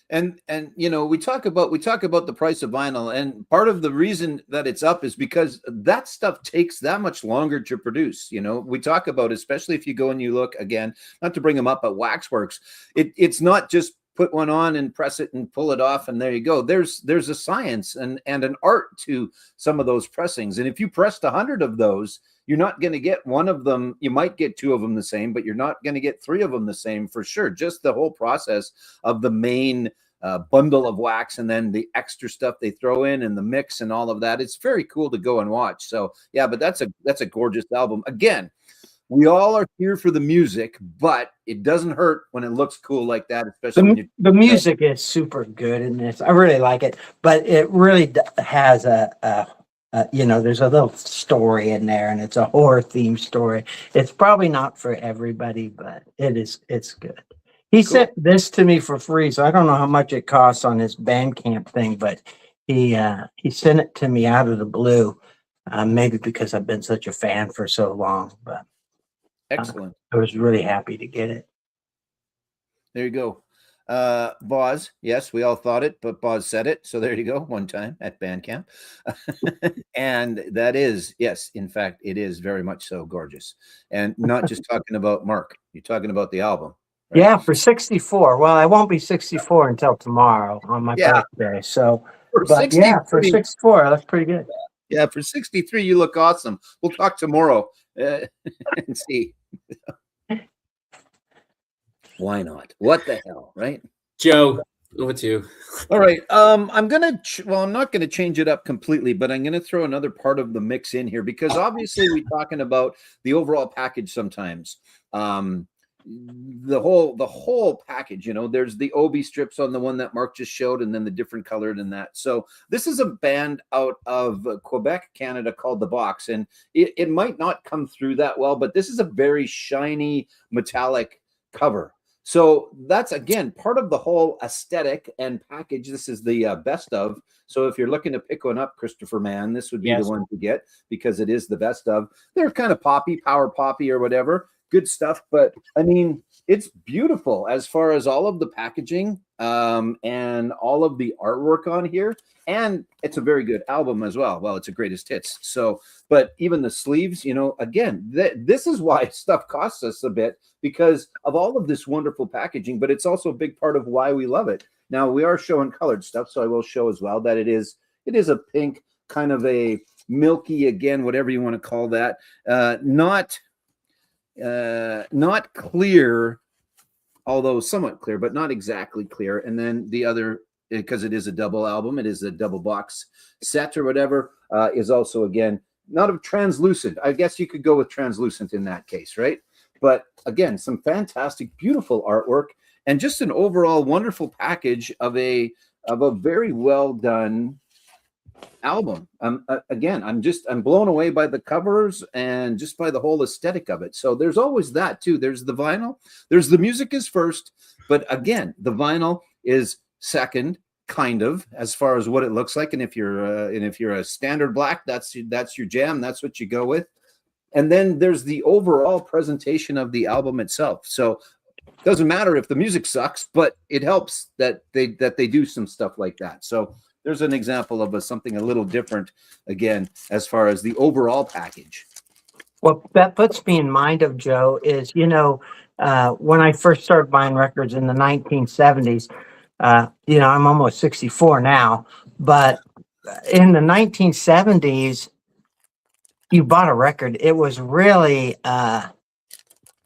And we talk about the price of vinyl, and part of the reason that it's up is because that stuff takes that much longer to produce. We talk about, especially if you go and you look again, not to bring them up, but Waxworks, it's not just put one on and press it and pull it off and there you go. There's a science and an art to some of those pressings, and if you pressed 100 of those, you're not going to get one of them. You might get two of them the same, but you're not going to get three of them the same for sure. Just the whole process of the main bundle of wax and then the extra stuff they throw in and the mix and all of that. It's very cool to go and watch. So yeah, but that's a gorgeous album. Again, we all are here for the music, but it doesn't hurt when it looks cool like that, especially when The music is super good in this. I really like it, but it really has there's a little story in there, and it's a horror themed story. It's probably not for everybody, but it's good. He sent this to me for free, so I don't know how much it costs on his Bandcamp thing, but he sent it to me out of the blue, maybe because I've been such a fan for so long. But excellent. I was really happy to get it. There you go. Boz, yes, we all thought it, but Boz said it. So there you go, one time at Bandcamp. And that is, yes, in fact, it is very much so gorgeous. And not just talking about Mark, you're talking about the album. Right? Yeah, for 64. Well, I won't be 64 until tomorrow on my birthday. So, for 64, that's pretty good. Yeah, for 63, you look awesome. We'll talk tomorrow and see. Why not? What the hell, right? Joe, over to you. All right. I'm not gonna change it up completely, but I'm gonna throw another part of the mix in here because obviously we're talking about the overall package sometimes. The whole package, there's the Obi strips on the one that Mark just showed, and then the different colored in that. So this is a band out of Quebec, Canada called The Box, and it might not come through that well, but this is a very shiny metallic cover. So that's, again, part of the whole aesthetic and package. This is the best of. So if you're looking to pick one up, Christopher Mann, this would be the one to get because it is the best of. They're kind of poppy, power poppy or whatever. Good stuff. But, I mean, it's beautiful as far as all of the packaging and all of the artwork on here. And it's a very good album as well. Well, it's a greatest hits. So, but even the sleeves, again, this is why stuff costs us a bit because of all of this wonderful packaging, but it's also a big part of why we love it. Now, we are showing colored stuff, so I will show as well that it is a pink, kind of a milky, again, whatever you want to call that. Not clear, although somewhat clear, but not exactly clear. And then the other, because it is a double album, it is a double box set or whatever, is also, again, not a translucent. I guess you could go with translucent in that case, right? But again, some fantastic, beautiful artwork and just an overall wonderful package of a very well done album. Again, I'm blown away by the covers and just by the whole aesthetic of it. So there's always that too. There's the vinyl, there's the music is first, but again, the vinyl is second, kind of, as far as what it looks like. And if you're a standard black, that's your jam. That's what you go with. And then there's the overall presentation of the album itself. So it doesn't matter if the music sucks, but it helps that they do some stuff like that. So there's an example of something a little different, again, as far as the overall package. What that puts me in mind of, Joe, is, when I first started buying records in the 1970s, I'm almost 64 now, but in the 1970s, you bought a record, it was really,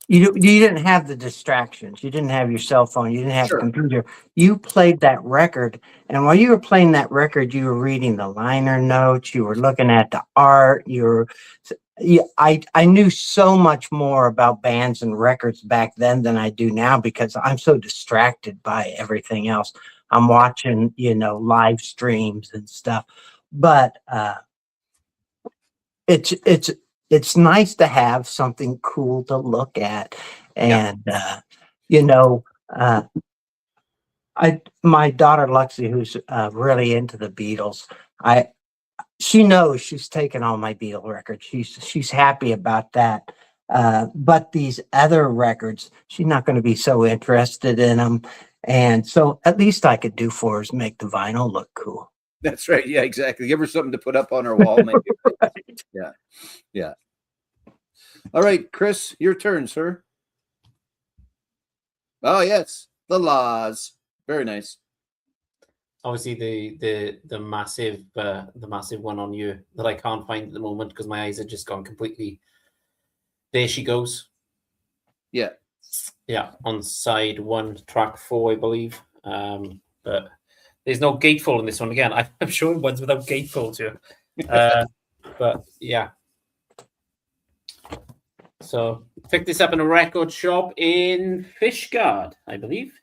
you didn't have the distractions. You didn't have your cell phone. You didn't have a computer. You played that record. And while you were playing that record, you were reading the liner notes. You were looking at the art. I knew so much more about bands and records back then than I do now because I'm so distracted by everything else. I'm watching, live streams and stuff. But it's nice to have something cool to look at. And, my daughter, Luxie, who's really into the Beatles, she knows she's taken all my Beatle records. She's happy about that. But these other records, she's not going to be so interested in them. And so at least I could do for her is make the vinyl look cool. That's right. Yeah, exactly. Give her something to put up on her wall. Maybe. Right. Yeah. Yeah. All right, Chris, your turn, sir. Oh, yes. The Laws. Very nice. Obviously, the massive one on you that I can't find at the moment because my eyes have just gone completely. There she goes. Yeah. Yeah, on side 1, track 4, I believe. But there's no gatefold in this one. Again, I'm sure ones without gatefold too. But yeah. So picked this up in a record shop in Fishguard, I believe.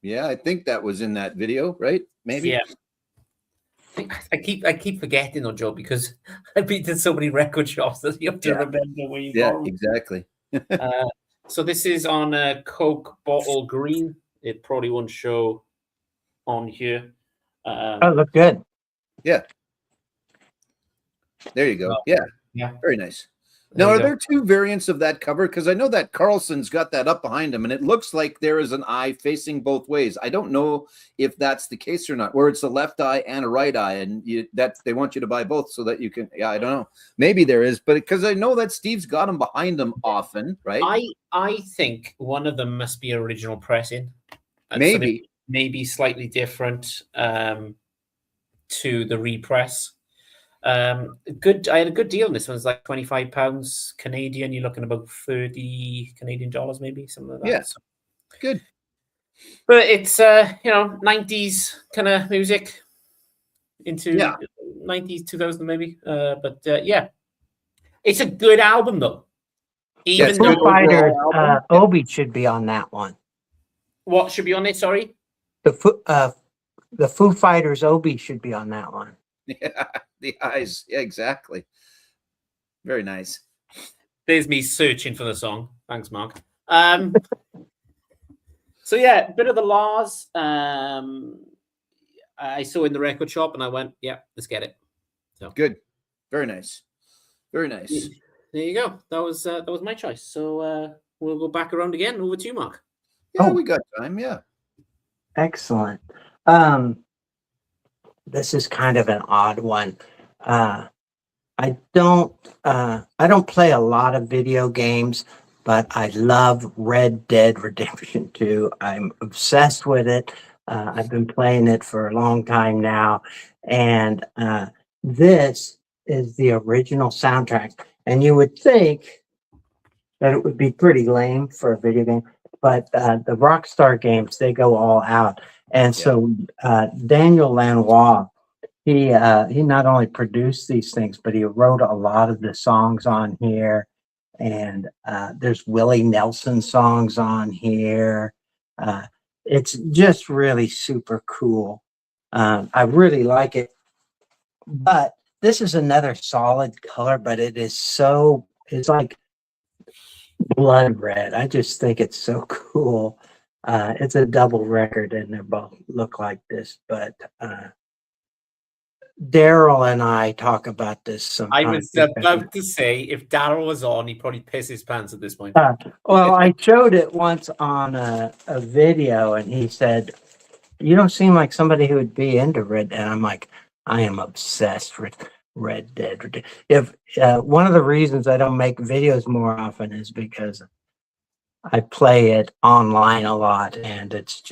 Yeah, I think that was in that video, right? Maybe. Yeah. I keep forgetting though, Joe, because I've been to so many record shops that you have to remember where you Yeah, go. exactly. So this is on a Coke bottle green. It probably won't show on here. Oh, look good. Yeah. There you go. Yeah. Yeah. Very nice. Now, are there two variants of that cover? Because I know that Carlson's got that up behind him, and it looks like there is an eye facing both ways. I don't know if that's the case or not, where it's a left eye and a right eye, and that they want you to buy both so that you can. Yeah, I don't know. Maybe there is, but because I know that Steve's got them behind him often, right? I think one of them must be original pressing. Maybe. So maybe slightly different to the repress. Good. I had a good deal on this one. It's like £25 Canadian. You're looking about 30 Canadian dollars, maybe something like that. Yeah, so. Good. But it's 90s kind of music into 90s, 2000 maybe. But yeah, it's a good album though. Even Foo Fighters, Obi should be on that one. What should be on it? Sorry, the Foo Fighters Obi should be on that one. Yeah, the eyes. Yeah, exactly. Very nice. There's me searching for the song. Thanks, Mark. So yeah, a bit of the Laws. I saw in the record shop and I went, yeah, let's get it. So good. Very nice. Very nice. There you go. That was my choice. So we'll go back around again. Over to you, Mark. Yeah, we got time. Yeah. Excellent. This is kind of an odd one. I don't play a lot of video games, but I love Red Dead Redemption 2. I'm obsessed with it. I've been playing it for a long time now. And this is the original soundtrack. And you would think that it would be pretty lame for a video game, but the Rockstar games, they go all out. And so Daniel Lanois, he not only produced these things, but he wrote a lot of the songs on here. And there's Willie Nelson songs on here. It's just really super cool. I really like it. But this is another solid color, but it's like blood red. I just think it's so cool. It's a double record and they both look like this, but Daryl and I talk about this sometimes. I was about to say, if Daryl was on, he'd probably piss his pants at this point. Well, I showed it once on a video and he said, "You don't seem like somebody who would be into Red Dead." And I'm like, I am obsessed with Red Dead. If one of the reasons I don't make videos more often is because I play it online a lot, and it's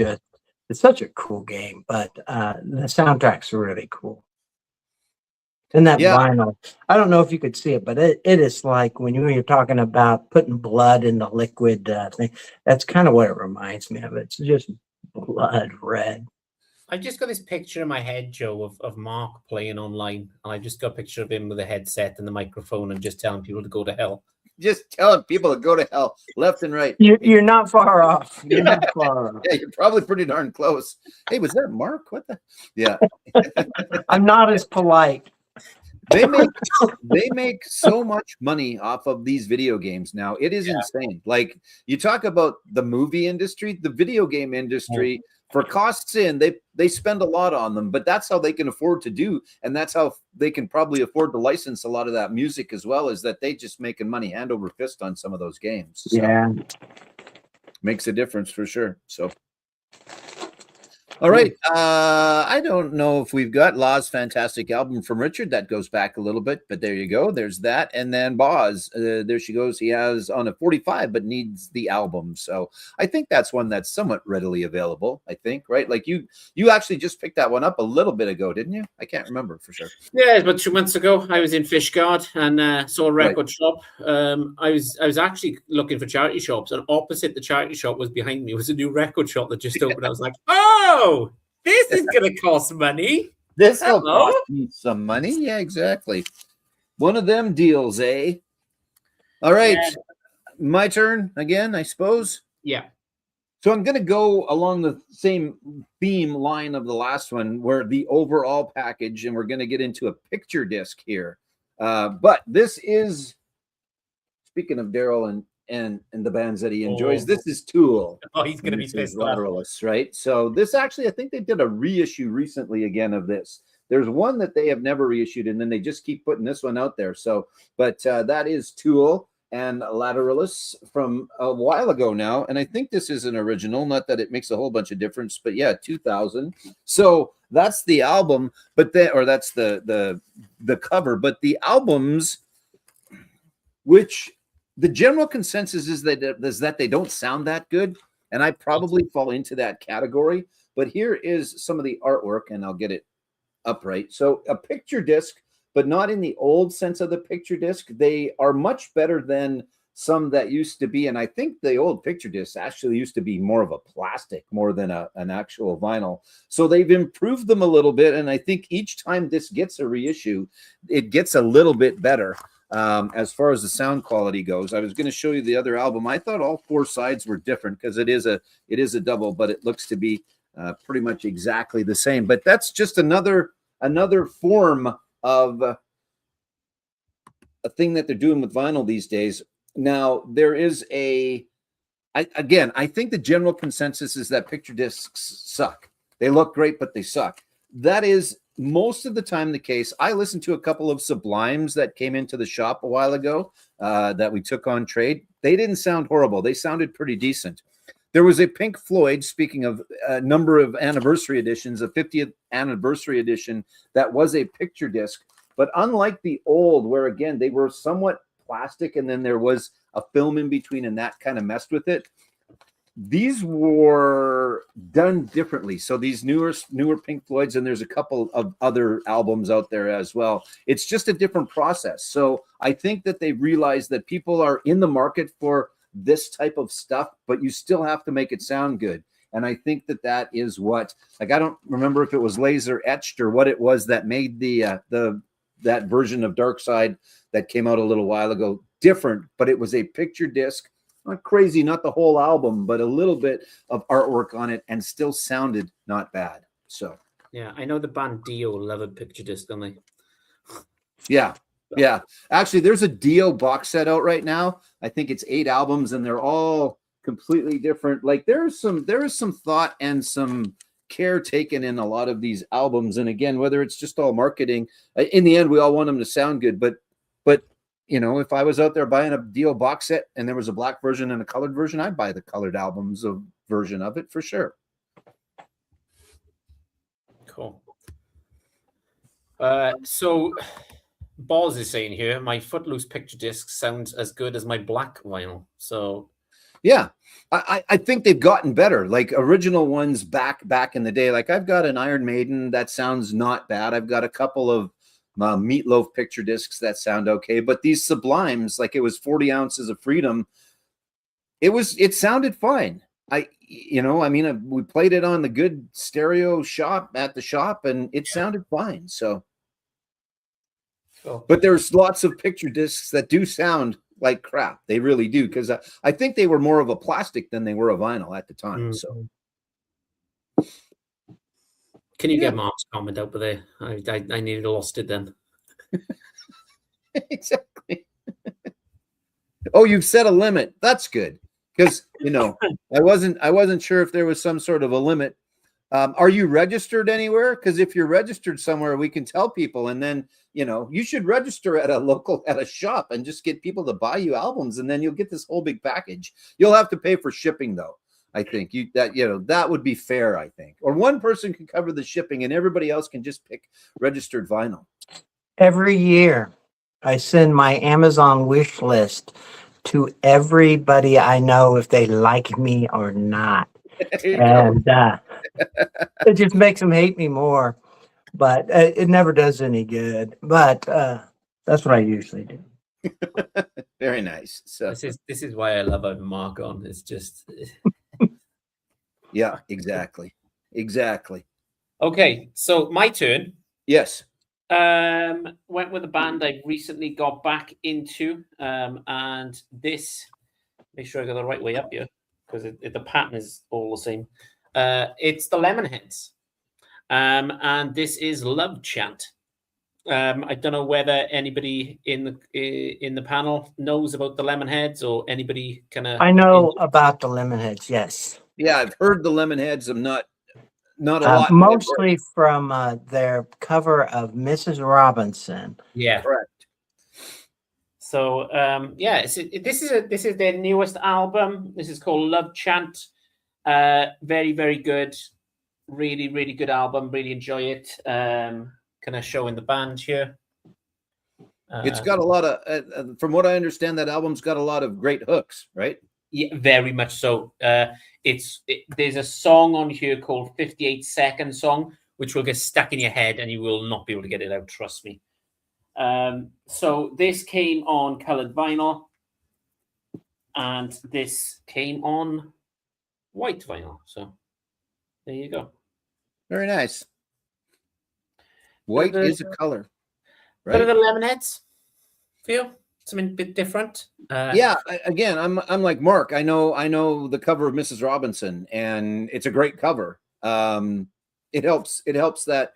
such a cool game. But the soundtrack's really cool. And that vinyl, I don't know if you could see it, but it is like when you're talking about putting blood in the liquid thing. That's kind of what it reminds me of. It's just blood red. I've just got this picture in my head, Joe, of Mark playing online, and I just got a picture of him with a headset and the microphone and just telling people to go to hell. Just telling people to go to hell, left and right. You're not far off. You're not far off. Yeah, you're probably pretty darn close. Hey, was that Mark? What the? Yeah. I'm not as polite. They make so much money off of these video games now. It is insane. Like, you talk about the movie industry, the video game industry, for costs in, they spend a lot on them, but that's how they can afford to do, and that's how they can probably afford to license a lot of that music as well, is that they just making money hand over fist on some of those games. So, Yeah. makes a difference for sure. So, all right. I don't know if we've got Law's fantastic album from Richard. That goes back a little bit, but there you go. There's that. And then Boz, there she goes. He has on a 45, but needs the album. So I think that's one that's somewhat readily available, I think, right? Like you actually just picked that one up a little bit ago, didn't you? I can't remember for sure. Yeah, about 2 months ago, I was in Fishguard and saw a record shop. I was actually looking for charity shops, and opposite the charity shop was behind me was a new record shop that just opened. I was like, oh, this is going to cost money. This will cost me some money. Yeah, exactly. One of them deals, eh? All right. Yeah. My turn again, I suppose. Yeah. So I'm going to go along the same theme line of the last one, where the overall package, and we're going to get into a picture disc here. But this is, speaking of Daryl and the bands that he enjoys, this is Tool. Oh, he's going to be pissed off. Lateralus, right? So this actually, I think they did a reissue recently again of this. There's one that they have never reissued, and then they just keep putting this one out there. So, but that is Tool and Lateralus from a while ago now. And I think this is an original, not that it makes a whole bunch of difference, but yeah, 2000. So that's the album, but then, or that's the cover, but the albums, which the general consensus is that they don't sound that good. And I probably fall into that category, but here is some of the artwork, and I'll get it upright. So a picture disc, but not in the old sense of the picture disc. They are much better than some that used to be. And I think the old picture discs actually used to be more of a plastic more than an actual vinyl. So they've improved them a little bit. And I think each time this gets a reissue, it gets a little bit better as far as the sound quality goes. I was going to show you the other album. I thought all four sides were different because it is a double, but it looks to be pretty much exactly the same. But that's just another form of a thing that they're doing with vinyl these days. Now, there is I think the general consensus is that picture discs suck. They look great, but they suck. That is most of the time the case. I listened to a couple of Sublimes that came into the shop a while ago that we took on trade. They didn't sound horrible. They sounded pretty decent. There was a Pink Floyd, speaking of a number of anniversary editions, a 50th anniversary edition that was a picture disc. But unlike the old, where again, they were somewhat plastic and then there was a film in between and that kind of messed with it, these were done differently. So these newer Pink Floyds, and there's a couple of other albums out there as well. It's just a different process. So I think that they realized that people are in the market for this type of stuff, but you still have to make it sound good. And I think that is what, like, I don't remember if it was laser etched or what it was that made that version of Dark Side that came out a little while ago different, but it was a picture disc, not crazy, not the whole album, but a little bit of artwork on it, and still sounded not bad. So yeah, I know the band Dio love a picture disc, don't they? Yeah. Actually, there's a Dio box set out right now. I think it's 8 albums, and they're all completely different. Like there is some thought and some care taken in a lot of these albums. And again, whether it's just all marketing, in the end, we all want them to sound good. But you know, if I was out there buying a Dio box set and there was a black version and a colored version, I'd buy the colored albums version of it for sure. Cool. So Balls is saying here, my Footloose picture disc sounds as good as my black vinyl. So yeah, I think they've gotten better. Like original ones back in the day. Like I've got an Iron Maiden that sounds not bad. I've got a couple of Meatloaf picture discs that sound okay. But these Sublimes, like it was 40 ounces of Freedom. It sounded fine. We played it on the good stereo shop at the shop, and it sounded fine. So. But there's lots of picture discs that do sound like crap. They really do, because I think they were more of a plastic than they were a vinyl at the time. So, can you get Mark's comment out there? I nearly lost it then. Exactly. Oh, you've set a limit. That's good. Because I wasn't sure if there was some sort of a limit. Are you registered anywhere? Because if you're registered somewhere, we can tell people, and then you should register at a shop and just get people to buy you albums, and then you'll get this whole big package. You'll have to pay for shipping, though. I think that would be fair. I think, or one person can cover the shipping, and everybody else can just pick registered vinyl. Every year, I send my Amazon wish list to everybody I know if they like me or not. And it just makes them hate me more. But it never does any good. But that's what I usually do. Very nice. So this is why I love having Mark on. It's just yeah, exactly. Okay, so my turn. Yes. Went with a band I recently got back into, and this, make sure I got the right way up here because the pattern is all the same. It's the Lemonheads, and this is Love Chant. I don't know whether anybody in the panel knows about the Lemonheads or anybody kind of. I know about the Lemonheads. Yes. Yeah, I've heard the Lemonheads. I'm not a lot. Mostly from their cover of Mrs. Robinson. Yeah, correct. So this is their newest album. This is called Love Chant. Very, very good. Really, really good album. Really enjoy it. Kind of showing the band here. It's got a lot of, from what I understand, that album's got a lot of great hooks, right? Yeah, very much so. There's a song on here called 58 Second Song, which will get stuck in your head and you will not be able to get it out, trust me. So this came on colored vinyl and this came on white vinyl. So there you go. Very nice. White is a color, right? Bit of the Lemonheads feel something a bit different. Yeah, again, I'm like Mark. I know the cover of Mrs. Robinson, and it's a great cover. It helps that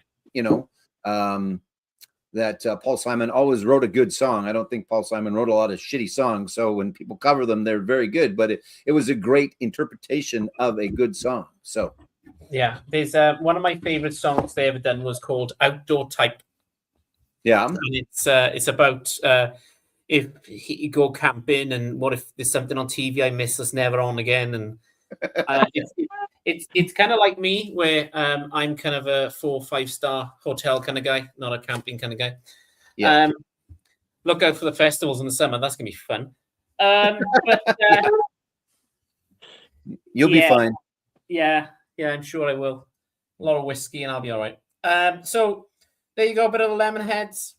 that Paul Simon always wrote a good song. I don't think Paul Simon wrote a lot of shitty songs, so when people cover them, they're very good. But it was a great interpretation of a good song. So yeah, there's one of my favorite songs they ever done was called Outdoor Type. Yeah, and it's about if you go camping and what if there's something on TV I miss that's never on again, and it's kind of like me where I'm kind of a 4 or 5 star hotel kind of guy, not a camping kind of guy. Yeah. Look out for the festivals in the summer. That's gonna be fun. But you'll be fine. Yeah, I'm sure I will. A lot of whiskey and I'll be all right. So there you go, a bit of the Lemonheads.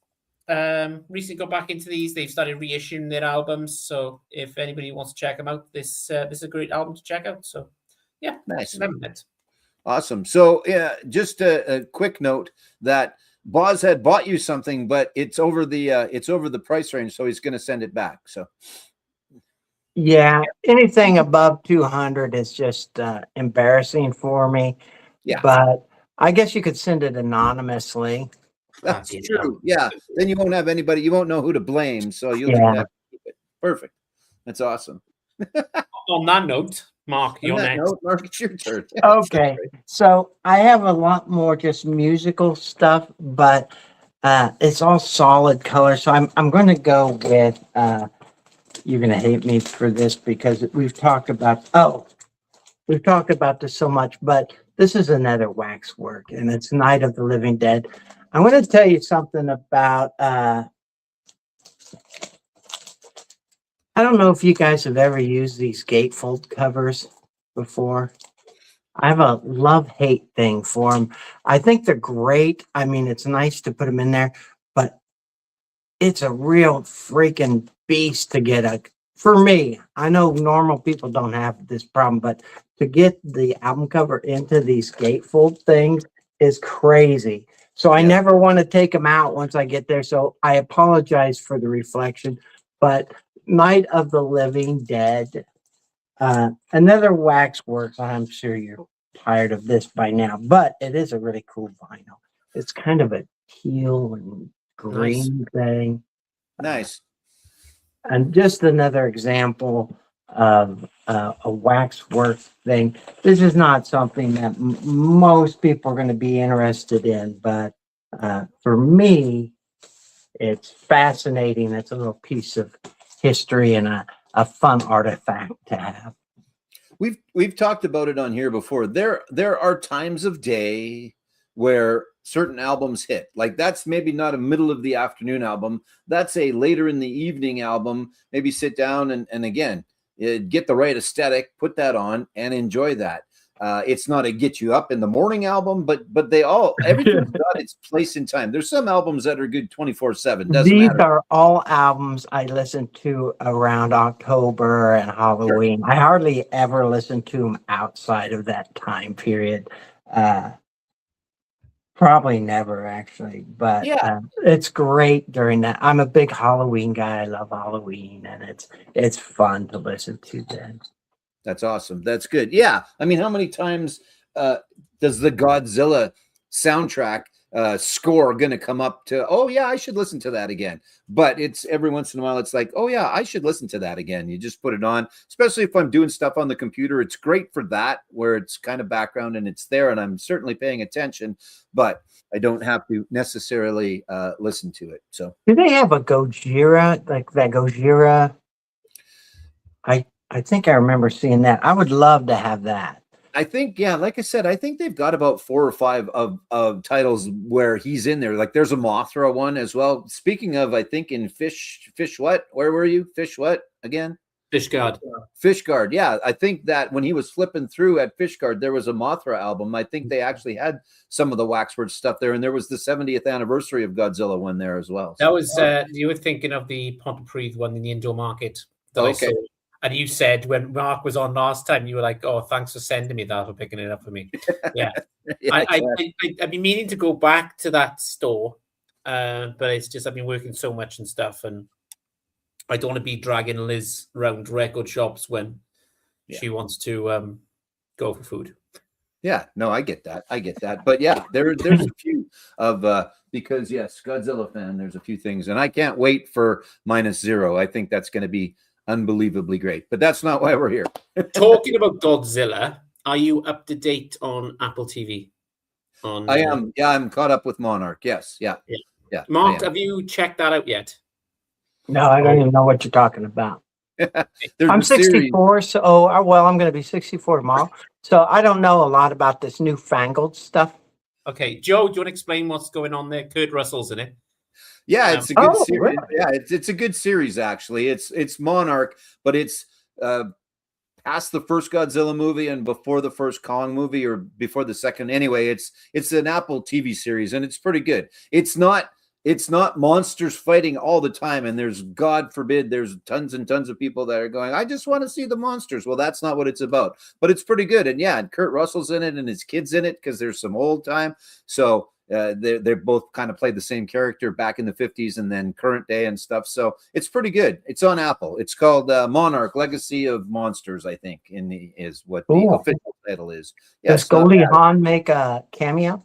Recently got back into these. They've started reissuing their albums. So if anybody wants to check them out, this is a great album to check out. So yeah, nice. Lemonheads. Awesome. So yeah, just a quick note that Boz had bought you something, but it's over the price range, so he's going to send it back. So yeah, anything above 200 is just embarrassing for me. Yeah, but I guess you could send it anonymously. That's true. Yeah, then you won't have anybody. You won't know who to blame. So you'll just have to keep it. Perfect. That's awesome. On that note, Mark, you're next. Mark, it's your turn. Okay, so I have a lot more just musical stuff, but it's all solid color. So I'm going to go with. You're going to hate me for this because we've talked about this so much, but this is another Waxwork, and it's Night of the Living Dead. I'm going to tell you something about. I don't know if you guys have ever used these gatefold covers before. I have a love-hate thing for them. I think they're great. I mean, it's nice to put them in there, but it's a real freaking beast to get for me. I know normal people don't have this problem, but to get the album cover into these gatefold things is crazy. So I never want to take them out once I get there. So I apologize for the reflection, but Night of the Living Dead, another Waxworks. I'm sure you're tired of this by now, but it is a really cool vinyl. It's kind of a teal and Green thing. Nice. And just another example of a waxwork thing. This is not something that most people are going to be interested in, but for me, it's fascinating. It's a little piece of history and a fun artifact to have. We've talked about it on here before. There are times of day where certain albums hit. Like that's maybe not a middle of the afternoon album. That's a later in the evening album. Maybe sit down and again, get the right aesthetic, put that on and enjoy that. It's not a get you up in the morning album, but they all, everything's got its place in time. There's some albums that are good 24/7. These are all albums I listen to around October and Halloween. Sure. I hardly ever listen to them outside of that time period. Probably never actually, but yeah, it's great during that. I'm a big Halloween guy. I love Halloween, and it's fun to listen to then. That's awesome. That's good. Yeah. I mean, how many times does the Godzilla soundtrack score going to come up to, oh yeah, I should listen to that again. But it's every once in a while, it's like, oh yeah, I should listen to that again. You just put it on, especially if I'm doing stuff on the computer. It's great for that, where it's kind of background and it's there and I'm certainly paying attention, but I don't have to necessarily listen to it. So do they have a Gojira, like that Gojira? I think I remember seeing that. I would love to have that. I think, yeah, like I said, I think they've got about 4 or 5 of titles where he's in there. Like there's a Mothra one as well. Speaking of, I think in Fish what? Where were you? Fish what again? Fishguard. Fishguard. Yeah. I think that when he was flipping through at Fishguard, there was a Mothra album. I think they actually had some of the Waxwork stuff there. And there was the 70th anniversary of Godzilla one there as well. So. That was, you were thinking of the Pontypridd one in the indoor market. Okay. And you said when Mark was on last time, you were like, "Oh, thanks for sending me that or picking it up for me." Yeah, yeah, I've been meaning to go back to that store, but it's just I've been working so much and stuff, and I don't want to be dragging Liz around record shops when she wants to go for food. Yeah, no, I get that. But yeah, there's a few of because yes, Godzilla fan. There's a few things, and I can't wait for -0. I think that's going to be unbelievably great, but that's not why we're here. Talking about Godzilla, are you up to date on Apple TV? I am. Yeah, I'm caught up with Monarch. Yes. Yeah. Mark, have you checked that out yet? No, I don't even know what you're talking about. I'm 64, so I'm going to be 64 tomorrow. So I don't know a lot about this newfangled stuff. Okay, Joe, do you want to explain what's going on there? Kurt Russell's in it. Yeah, it's a good series. Really? Yeah, it's a good series actually. It's Monarch, but it's past the first Godzilla movie and before the first Kong movie or before the second. Anyway, it's an Apple TV series and it's pretty good. It's not monsters fighting all the time, and there's, God forbid, there's tons and tons of people that are going, I just want to see the monsters. Well, that's not what it's about, but it's pretty good. And yeah, and Kurt Russell's in it and his kid's in it because there's some old time. So they both kind of played the same character back in the 50s and then current day and stuff. So it's pretty good. It's on Apple. It's called Monarch: Legacy of Monsters, I think, is what the official title is. Yeah, does Goldie Hawn make a cameo?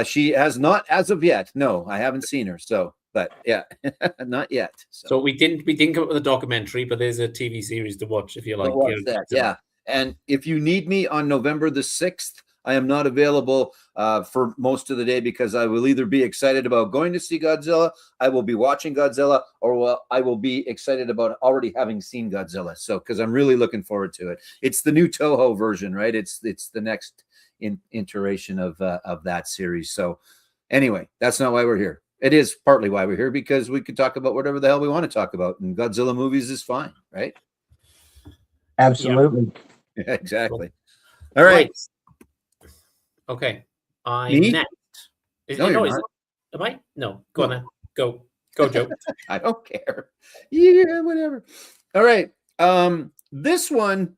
She has not as of yet. No, I haven't seen her. So, but yeah, not yet. So we didn't come up with a documentary, but there's a TV series to watch if you like. Yeah. And if you need me on November the 6th, I am not available for most of the day because I will either be excited about going to see Godzilla, I will be watching Godzilla, or I will be excited about already having seen Godzilla. So, because I'm really looking forward to it. It's the new Toho version, right? It's the next iteration of that series. So, anyway, that's not why we're here. It is partly why we're here because we could talk about whatever the hell we want to talk about, and Godzilla movies is fine, right? Absolutely. Yeah, exactly. All right. Okay, I'm next. Am I? No, go on then. Go, Joe. I don't care. Yeah, whatever. All right. This one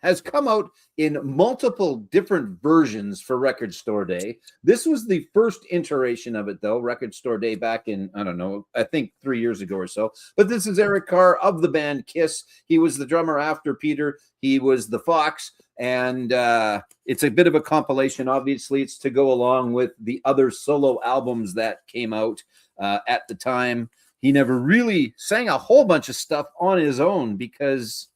has come out in multiple different versions for Record Store Day. This was the first iteration of it, though, Record Store Day back in, I don't know, I think 3 years ago or so. But this is Eric Carr of the band Kiss. He was the drummer after Peter. He was the Fox. And it's a bit of a compilation. Obviously, it's to go along with the other solo albums that came out at the time. He never really sang a whole bunch of stuff on his own because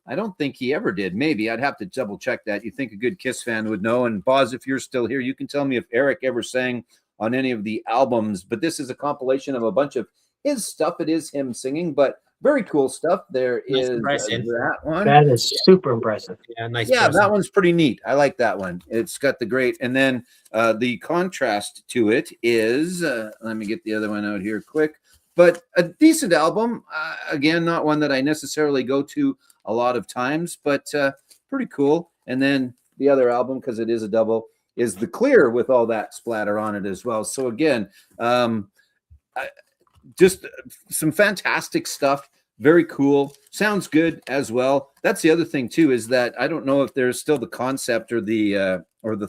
I don't think he ever did. Maybe I'd have to double check that. You think a good Kiss fan would know. And Boz, if you're still here, you can tell me if Eric ever sang on any of the albums. But this is a compilation of a bunch of his stuff. It is him singing, but very cool stuff. There is that one. That is super impressive. Yeah, nice. Yeah, person. that one's pretty neat. I like that one. It's got the great. And then the contrast to it is, let me get the other one out here quick. But a decent album. Again, not one that I necessarily go to a lot of times, but pretty cool. And then the other album, because it is a double, is The Clear with all that splatter on it as well. So again, just some fantastic stuff. Very cool. Sounds good as well. That's the other thing too, is that I don't know if there's still the concept or the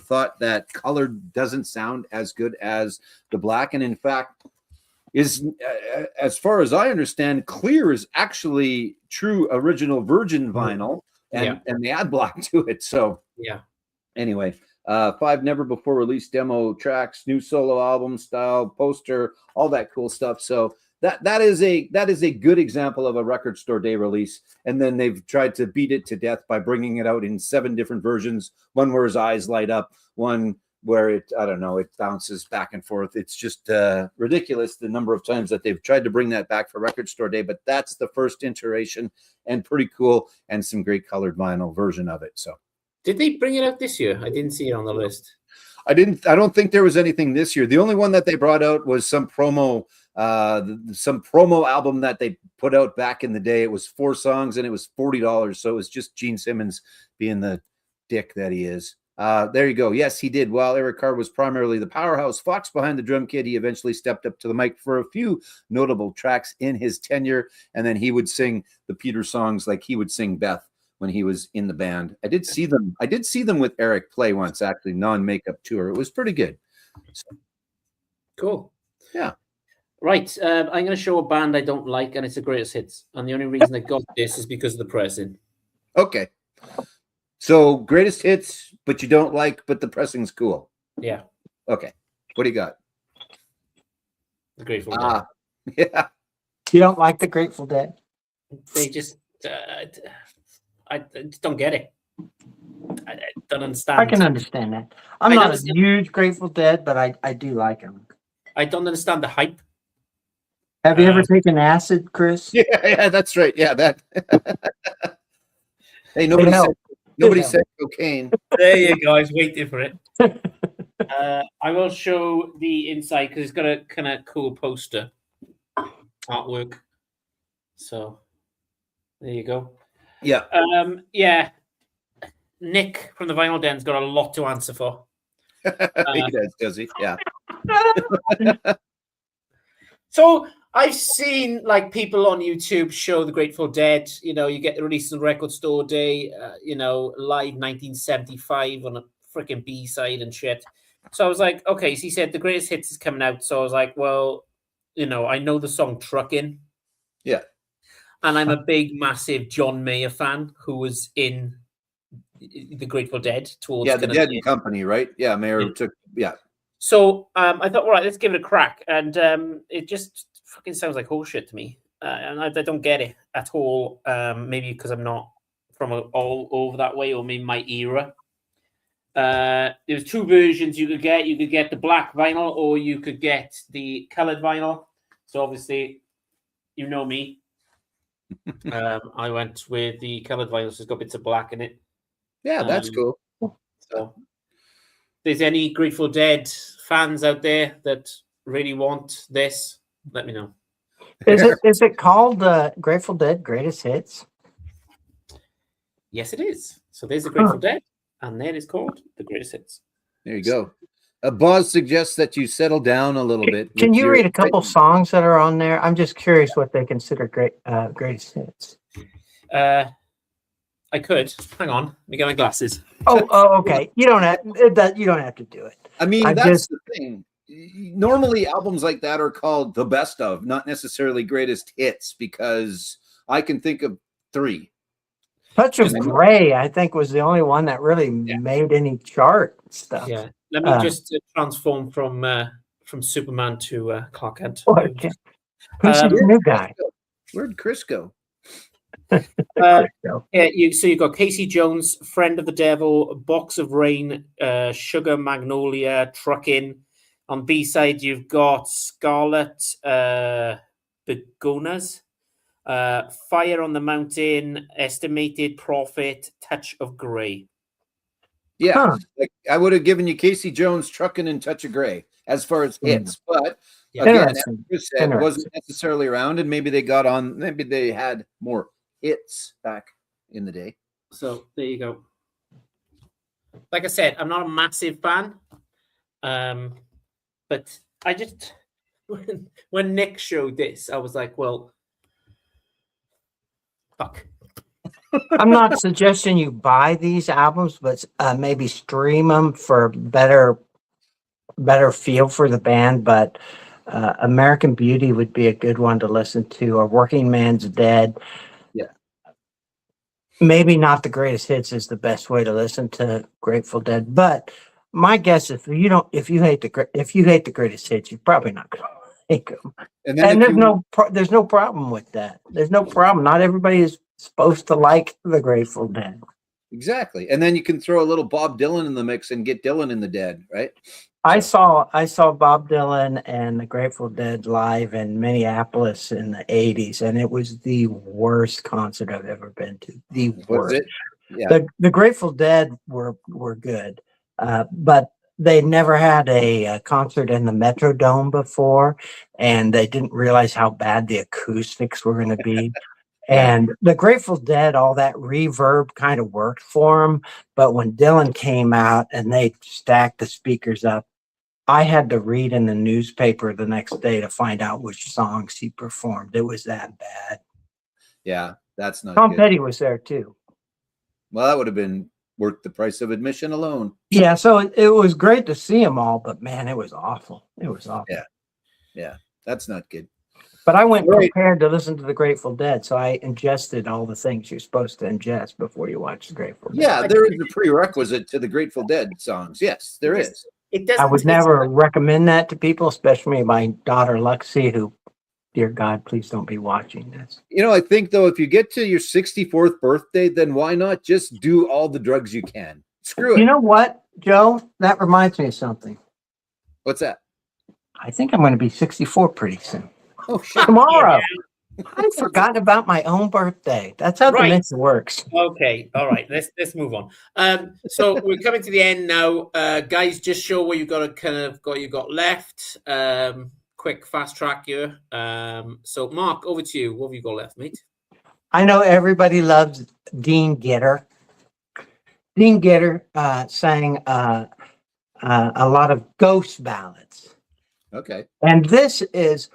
thought that color doesn't sound as good as the black. And in fact, is as far as I understand, clear is actually true original virgin vinyl, and they add black to it. So yeah. Anyway, 5 never before released demo tracks, new solo album style poster, all that cool stuff. So that is a good example of a record store day release. And then they've tried to beat it to death by bringing it out in 7 different versions. One where his eyes light up, one where it bounces back and forth. It's just ridiculous the number of times that they've tried to bring that back for record store day, but that's the first iteration and pretty cool, and some great colored vinyl version of it. So did they bring it out this year? I didn't see it on the list. I don't think there was anything this year. The only one that they brought out was some promo album that they put out back in the day. It was 4 songs and it was $40. So it was just Gene Simmons being the dick that he is. There you go. Yes, he did. While Eric Carr was primarily the powerhouse fox behind the drum kit, he eventually stepped up to the mic for a few notable tracks in his tenure. And then he would sing the Peter songs like he would sing Beth when he was in the band. I did see them with Eric play once, actually, non-makeup tour. It was pretty good. So, cool. Yeah. Right. I'm going to show a band I don't like, and it's the greatest hits. And the only reason I got this is because of the pressing. Okay. So greatest hits, but you don't like, but the pressing's cool. Yeah. Okay. What do you got? The Grateful Dead. Yeah. You don't like the Grateful Dead? They just, I just don't get it. I don't understand. I can understand that. I'm not a huge Grateful Dead, but I do like them. I don't understand the hype. Have you ever taken acid, Chris? Yeah, that's right. Yeah, that. Hey, nobody said cocaine. There you go. I was waiting for it. I will show the inside because it's got a kind of cool poster artwork. So there you go. Yeah. Yeah. Nick from the Vinyl Den's got a lot to answer for. He does he? Yeah. So I've seen like people on YouTube show the Grateful Dead. You know, you get the release on Record Store Day. Live 1975 on a freaking B-side and shit. So I was like, okay. So he said the greatest hits is coming out. So I was like, well, I know the song "Truckin'." Yeah. And I'm a big, massive John Mayer fan who was in the Grateful Dead towards the Dead and Company, right? Yeah, Mayer took. Yeah. So I thought, all right, let's give it a crack, and it just fucking sounds like horseshit to me, and I don't get it at all. Maybe because I'm not from all over that way, or maybe my era. There was 2 versions you could get. You could get the black vinyl, or you could get the colored vinyl. So obviously, you know me. I went with the colored vinyl, so it's got bits of black in it. Yeah, that's cool. So, if there's any Grateful Dead fans out there that really want this, let me know. Is it called Grateful Dead Greatest Hits? Yes, it is. So there's the Grateful Dead, and then it's called the Greatest Hits. There you go. Boz suggests that you settle down a little bit. Can you read a couple songs that are on there? I'm just curious what they consider greatest hits. I could. Hang on. Let me get my glasses. Oh, okay. You don't have to do it. I mean, that's the thing. Normally, albums like that are called the best of, not necessarily greatest hits, because I can think of 3. Touch of Grey, I think, was the only one that really made any chart stuff. Yeah. Let me just transform from from Superman to Clark Kent. Who's the new guy? Where'd Chris go? Yeah, you've got Casey Jones, Friend of the Devil, Box of Rain, Sugar Magnolia, Truckin'. On B-side, you've got Scarlet Begonas, Fire on the Mountain, Estimated Profit, Touch of Grey. Yeah, like I would have given you Casey Jones, Truckin' and Touch of Grey as far as hits, but again, as Chris said, wasn't necessarily around, and maybe they got on. Maybe they had more hits back in the day. So there you go. Like I said, I'm not a massive fan, but I just when Nick showed this, I was like, well, fuck. I'm not suggesting you buy these albums, but maybe stream them for better feel for the band. But American Beauty would be a good one to listen to, or Working Man's Dead. Yeah, maybe not the greatest hits is the best way to listen to Grateful Dead. But my guess, if you hate the greatest hits, you're probably not going to like them. And there's no problem with that. There's no problem. Not everybody is supposed to like the Grateful Dead. Exactly. And then you can throw a little Bob Dylan in the mix and get Dylan in the Dead, right? I saw Bob Dylan and the Grateful Dead live in Minneapolis in the 80s, and it was the worst concert I've ever been to. The worst. Was it? Yeah. The Grateful Dead were good, but they never had a concert in the Metrodome before, and they didn't realize how bad the acoustics were going to be. And the Grateful Dead, all that reverb kind of worked for them. But when Dylan came out and they stacked the speakers up, I had to read in the newspaper the next day to find out which songs he performed. It was that bad. Yeah, that's not Tom good. Petty was there too. Well, that would have been worth the price of admission alone. Yeah, so it was great to see them all, but man, it was awful. It was awful. Yeah, that's not good. But I went prepared to listen to the Grateful Dead, so I ingested all the things you're supposed to ingest before you watch the Grateful Dead. Yeah, there is a prerequisite to the Grateful Dead songs. Yes, there is. I would never recommend that to people, especially my daughter Luxie, who, dear God, please don't be watching this. You know, I think, though, if you get to your 64th birthday, then why not just do all the drugs you can? Screw it. You know what, Joe? That reminds me of something. What's that? I think I'm going to be 64 pretty soon. Oh, shit. Tomorrow. Yeah. I forgot about my own birthday. That's how the mix works. Okay, all right. Let's move on. So we're coming to the end now, guys. Just show what you've got left. Quick fast track here. So Mark, over to you. What have you got left, mate? I know everybody loves Dean Gitter. Dean Gitter sang a lot of ghost ballads. Okay. And this is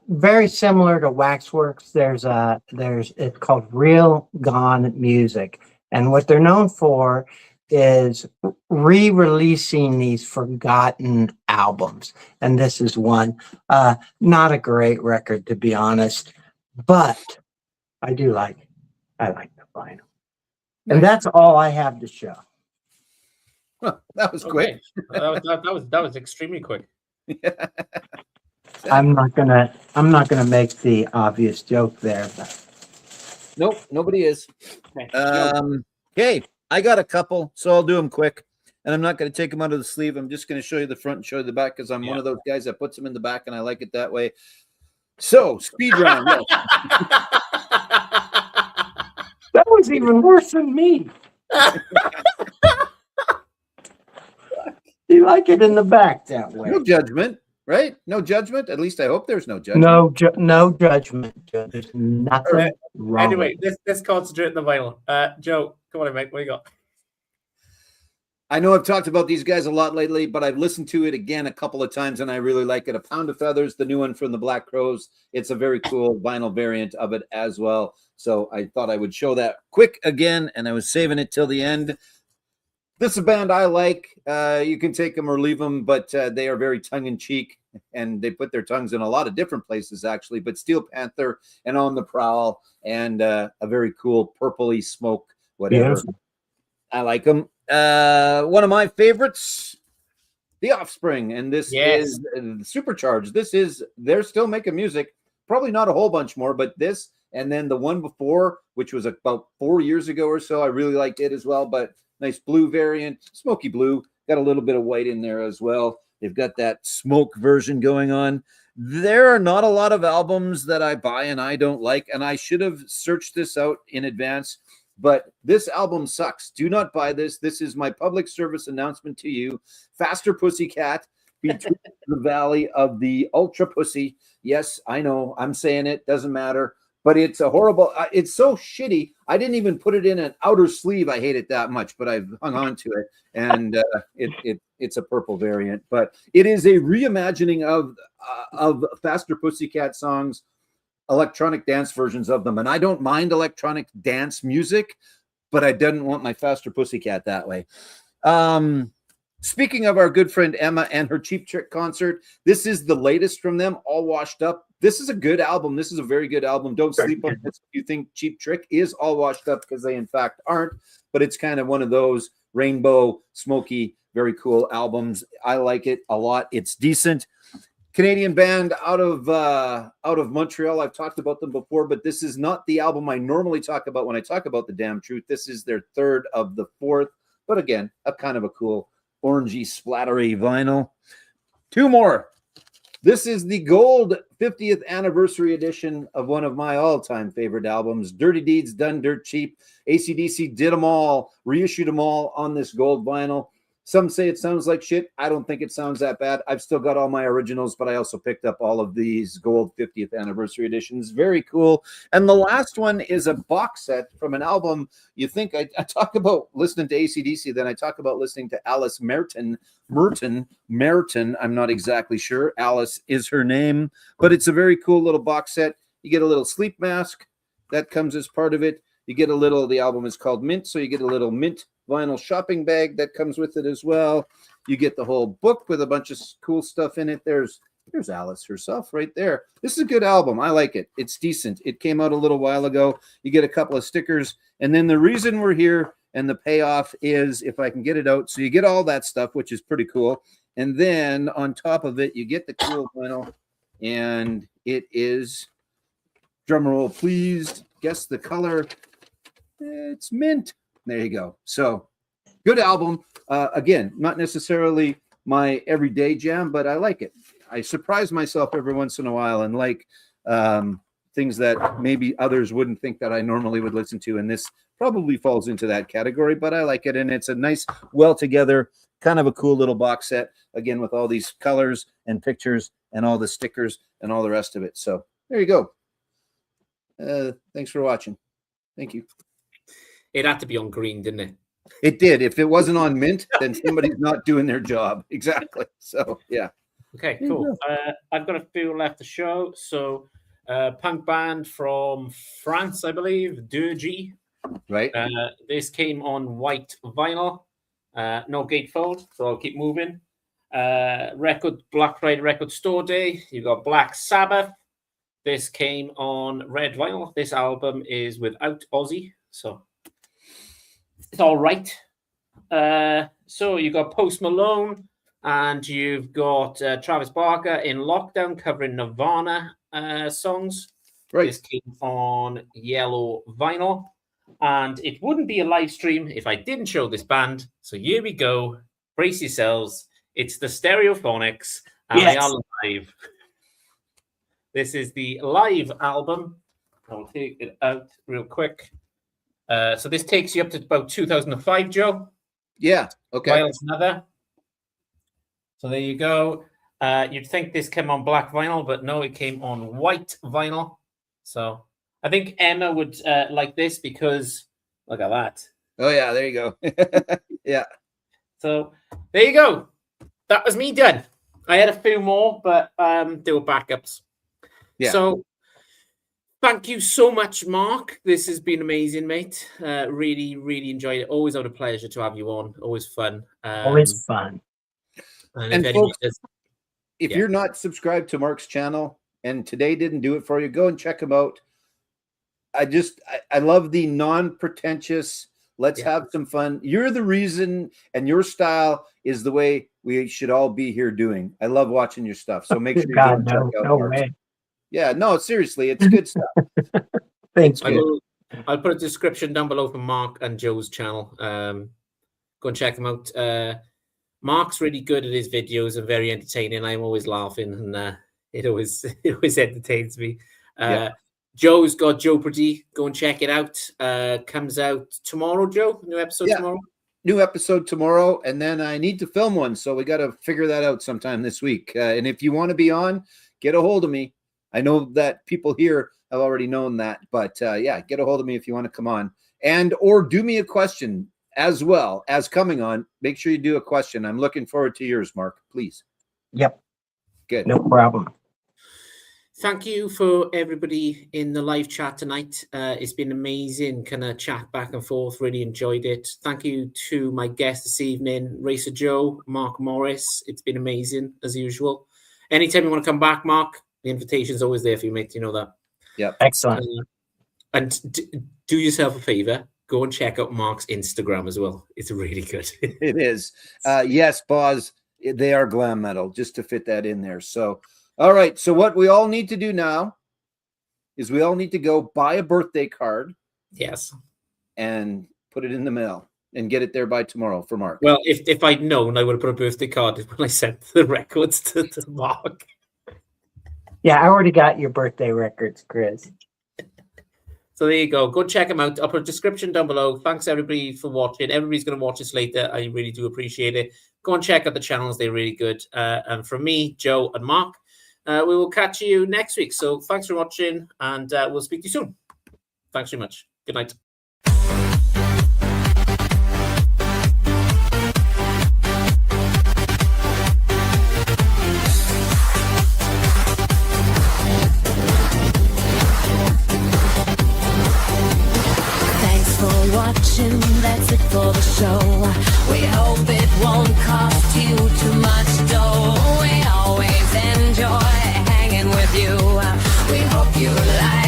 very similar to Waxworks. It's called Real Gone Music, and what they're known for is re-releasing these forgotten albums, and this is one. Not a great record, to be honest, but I like the vinyl, and that's all I have to show. Huh, that was quick. that was extremely quick. Yeah. I'm not gonna make the obvious joke there. But. Nope, nobody is. Okay, I got a couple, so I'll do them quick, and I'm not going to take them out of the sleeve. I'm just going to show you the front and show you the back because I'm one of those guys that puts them in the back, and I like it that way. So, speed round. Yes. That was even worse than me. You like it in the back that way. No judgment. Right? No judgment. At least I hope there's no judgment. No judgment. There's nothing wrong. Anyway, let's concentrate on the vinyl. Joe, come on, mate. What you got? I know I've talked about these guys a lot lately, but I've listened to it again a couple of times, and I really like it. A Pound of Feathers, the new one from the Black Crowes. It's a very cool vinyl variant of it as well. So I thought I would show that quick again, and I was saving it till the end. This is a band I like. You can take them or leave them, but they are very tongue-in-cheek, and they put their tongues in a lot of different places, actually. But Steel Panther and On the Prowl and a very cool purpley smoke, whatever. Yes. I like them. One of my favorites, The Offspring, and this is Supercharged. They're still making music, probably not a whole bunch more, but this, and then the one before, which was about 4 years ago or so, I really liked it as well, but nice blue variant, smoky blue, got a little bit of white in there as well. They've got that smoke version going on. There are not a lot of albums that I buy and I don't like, and I should have searched this out in advance, but this album sucks. Do not buy this. This is my public service announcement to you. Faster Pussycat, Between the Valley of the Ultra Pussy. Yes, I know, I'm saying it, doesn't matter, but it's a horrible, it's so shitty. I didn't even put it in an outer sleeve. I hate it that much, but I've hung on to it, and it's a purple variant, but it is a reimagining of Faster Pussycat songs, electronic dance versions of them. And I don't mind electronic dance music, but I didn't want my Faster Pussycat that way. Speaking of our good friend Emma and her Cheap Trick concert, this is the latest from them, All Washed Up. This is a good album. This is a very good album. Don't sleep on this if you think Cheap Trick is all washed up, because they in fact aren't, but it's kind of one of those rainbow, smoky, very cool albums. I like it a lot. It's decent. Canadian band out of Montreal. I've talked about them before, but this is not the album I normally talk about when I talk about The Damn Truth. This is their third of the fourth, but again, a kind of a cool orangey, splattery vinyl. Two more. This is the gold 50th anniversary edition of one of my all-time favorite albums, Dirty Deeds Done Dirt Cheap. AC/DC did them all, reissued them all on this gold vinyl. Some say it sounds like shit. I don't think it sounds that bad. I've still got all my originals, but I also picked up all of these gold 50th anniversary editions. Very cool. And the last one is a box set from an album. You think I talk about listening to AC/DC, then I talk about listening to Alice Merton. I'm not exactly sure. Alice is her name, but it's a very cool little box set. You get a little sleep mask that comes as part of it. You get a little, the album is called Mint, so you get a little Mint vinyl shopping bag that comes with it as well. You get the whole book with a bunch of cool stuff in it. There's Alice herself right there. This is a good album. I like it. It's decent. It came out a little while ago. You get a couple of stickers. And then the reason we're here and the payoff is, if I can get it out, so you get all that stuff, which is pretty cool. And then on top of it, you get the cool vinyl. And it is, drumroll please, guess the color. It's mint. There you go. So good album. Again, not necessarily my everyday jam, but I like it. I surprise myself every once in a while and like things that maybe others wouldn't think that I normally would listen to. And this probably falls into that category, but I like it. And it's a nice, well together, kind of a cool little box set, again, with all these colors and pictures and all the stickers and all the rest of it. So there you go. Thanks for watching. Thank you. It had to be on green, didn't it? It did. If it wasn't on mint, then somebody's not doing their job. Exactly. So, yeah. Okay, cool. I've got a few left to show. So, punk band from France, I believe, Dirgy. Right. This came on white vinyl. No gatefold, so I'll keep moving. Black Friday Record Store Day. You got Black Sabbath. This came on red vinyl. This album is without Ozzy, so it's all right. So you got Post Malone, and you've got Travis Barker in Lockdown covering Nirvana songs. Right. This came on yellow vinyl, and it wouldn't be a live stream if I didn't show this band. So here we go. Brace yourselves. It's the Stereophonics, and they are live. This is the live album. I'll take it out real quick. So this takes you up to about 2005, Joe. Yeah. Okay. Wales another. So there you go. You'd think this came on black vinyl, but no, it came on white vinyl. So I think Emma would like this because look at that. Oh yeah, there you go. Yeah. So there you go. That was me done. I had a few more, but they were backups. Yeah. So thank you so much, Mark. This has been amazing, mate. Really, really enjoyed it. Always a pleasure to have you on. Always fun. Always fun. And folks, if you're not subscribed to Mark's channel and today didn't do it for you, go and check him out. I love the non-pretentious, Let's have some fun. You're the reason, and your style is the way we should all be here doing. I love watching your stuff. So make sure you go and check out no Mark's. way. Yeah, no, seriously, it's good stuff. Thanks. I'll put a description down below for Mark and Joe's channel. Go and check them out. Mark's really good at his videos and very entertaining. I'm always laughing, and it always entertains me. Joe's got Joe Pretty. Go and check it out. Comes out tomorrow, Joe. New episode tomorrow. New episode tomorrow, and then I need to film one, so we got to figure that out sometime this week. And if you want to be on, get a hold of me. I know that people here have already known that, but get a hold of me if you want to come on, and or do me a question as well as coming on. Make sure you do a question. I'm looking forward to yours, Mark. Please. Yep. Good. No problem. Thank you for everybody in the live chat tonight. It's been amazing, kind of chat back and forth. Really enjoyed it. Thank you to my guest this evening, Racer Joe, Mark Morris. It's been amazing as usual. Anytime you want to come back, Mark, the invitation's always there for you, mate. You know that. Yep. Excellent. And do yourself a favor. Go and check out Mark's Instagram as well. It's really good. It is. Yes, Boz, they are glam metal, just to fit that in there. So, all right. So what we all need to do now is we all need to go buy a birthday card. Yes. And put it in the mail and get it there by tomorrow for Mark. Well, if I'd known, I would have put a birthday card when I sent the records to Mark. Yeah, I already got your birthday records, Chris. So there you go. Go check them out. I'll put a description down below. Thanks, everybody, for watching. Everybody's going to watch this later. I really do appreciate it. Go and check out the channels. They're really good. And from me, Joe, and Mark, we will catch you next week. So thanks for watching, and we'll speak to you soon. Thanks very much. Good night. Watching, that's it for the show. We hope it won't cost you too much dough. We always enjoy hanging with you. We hope you like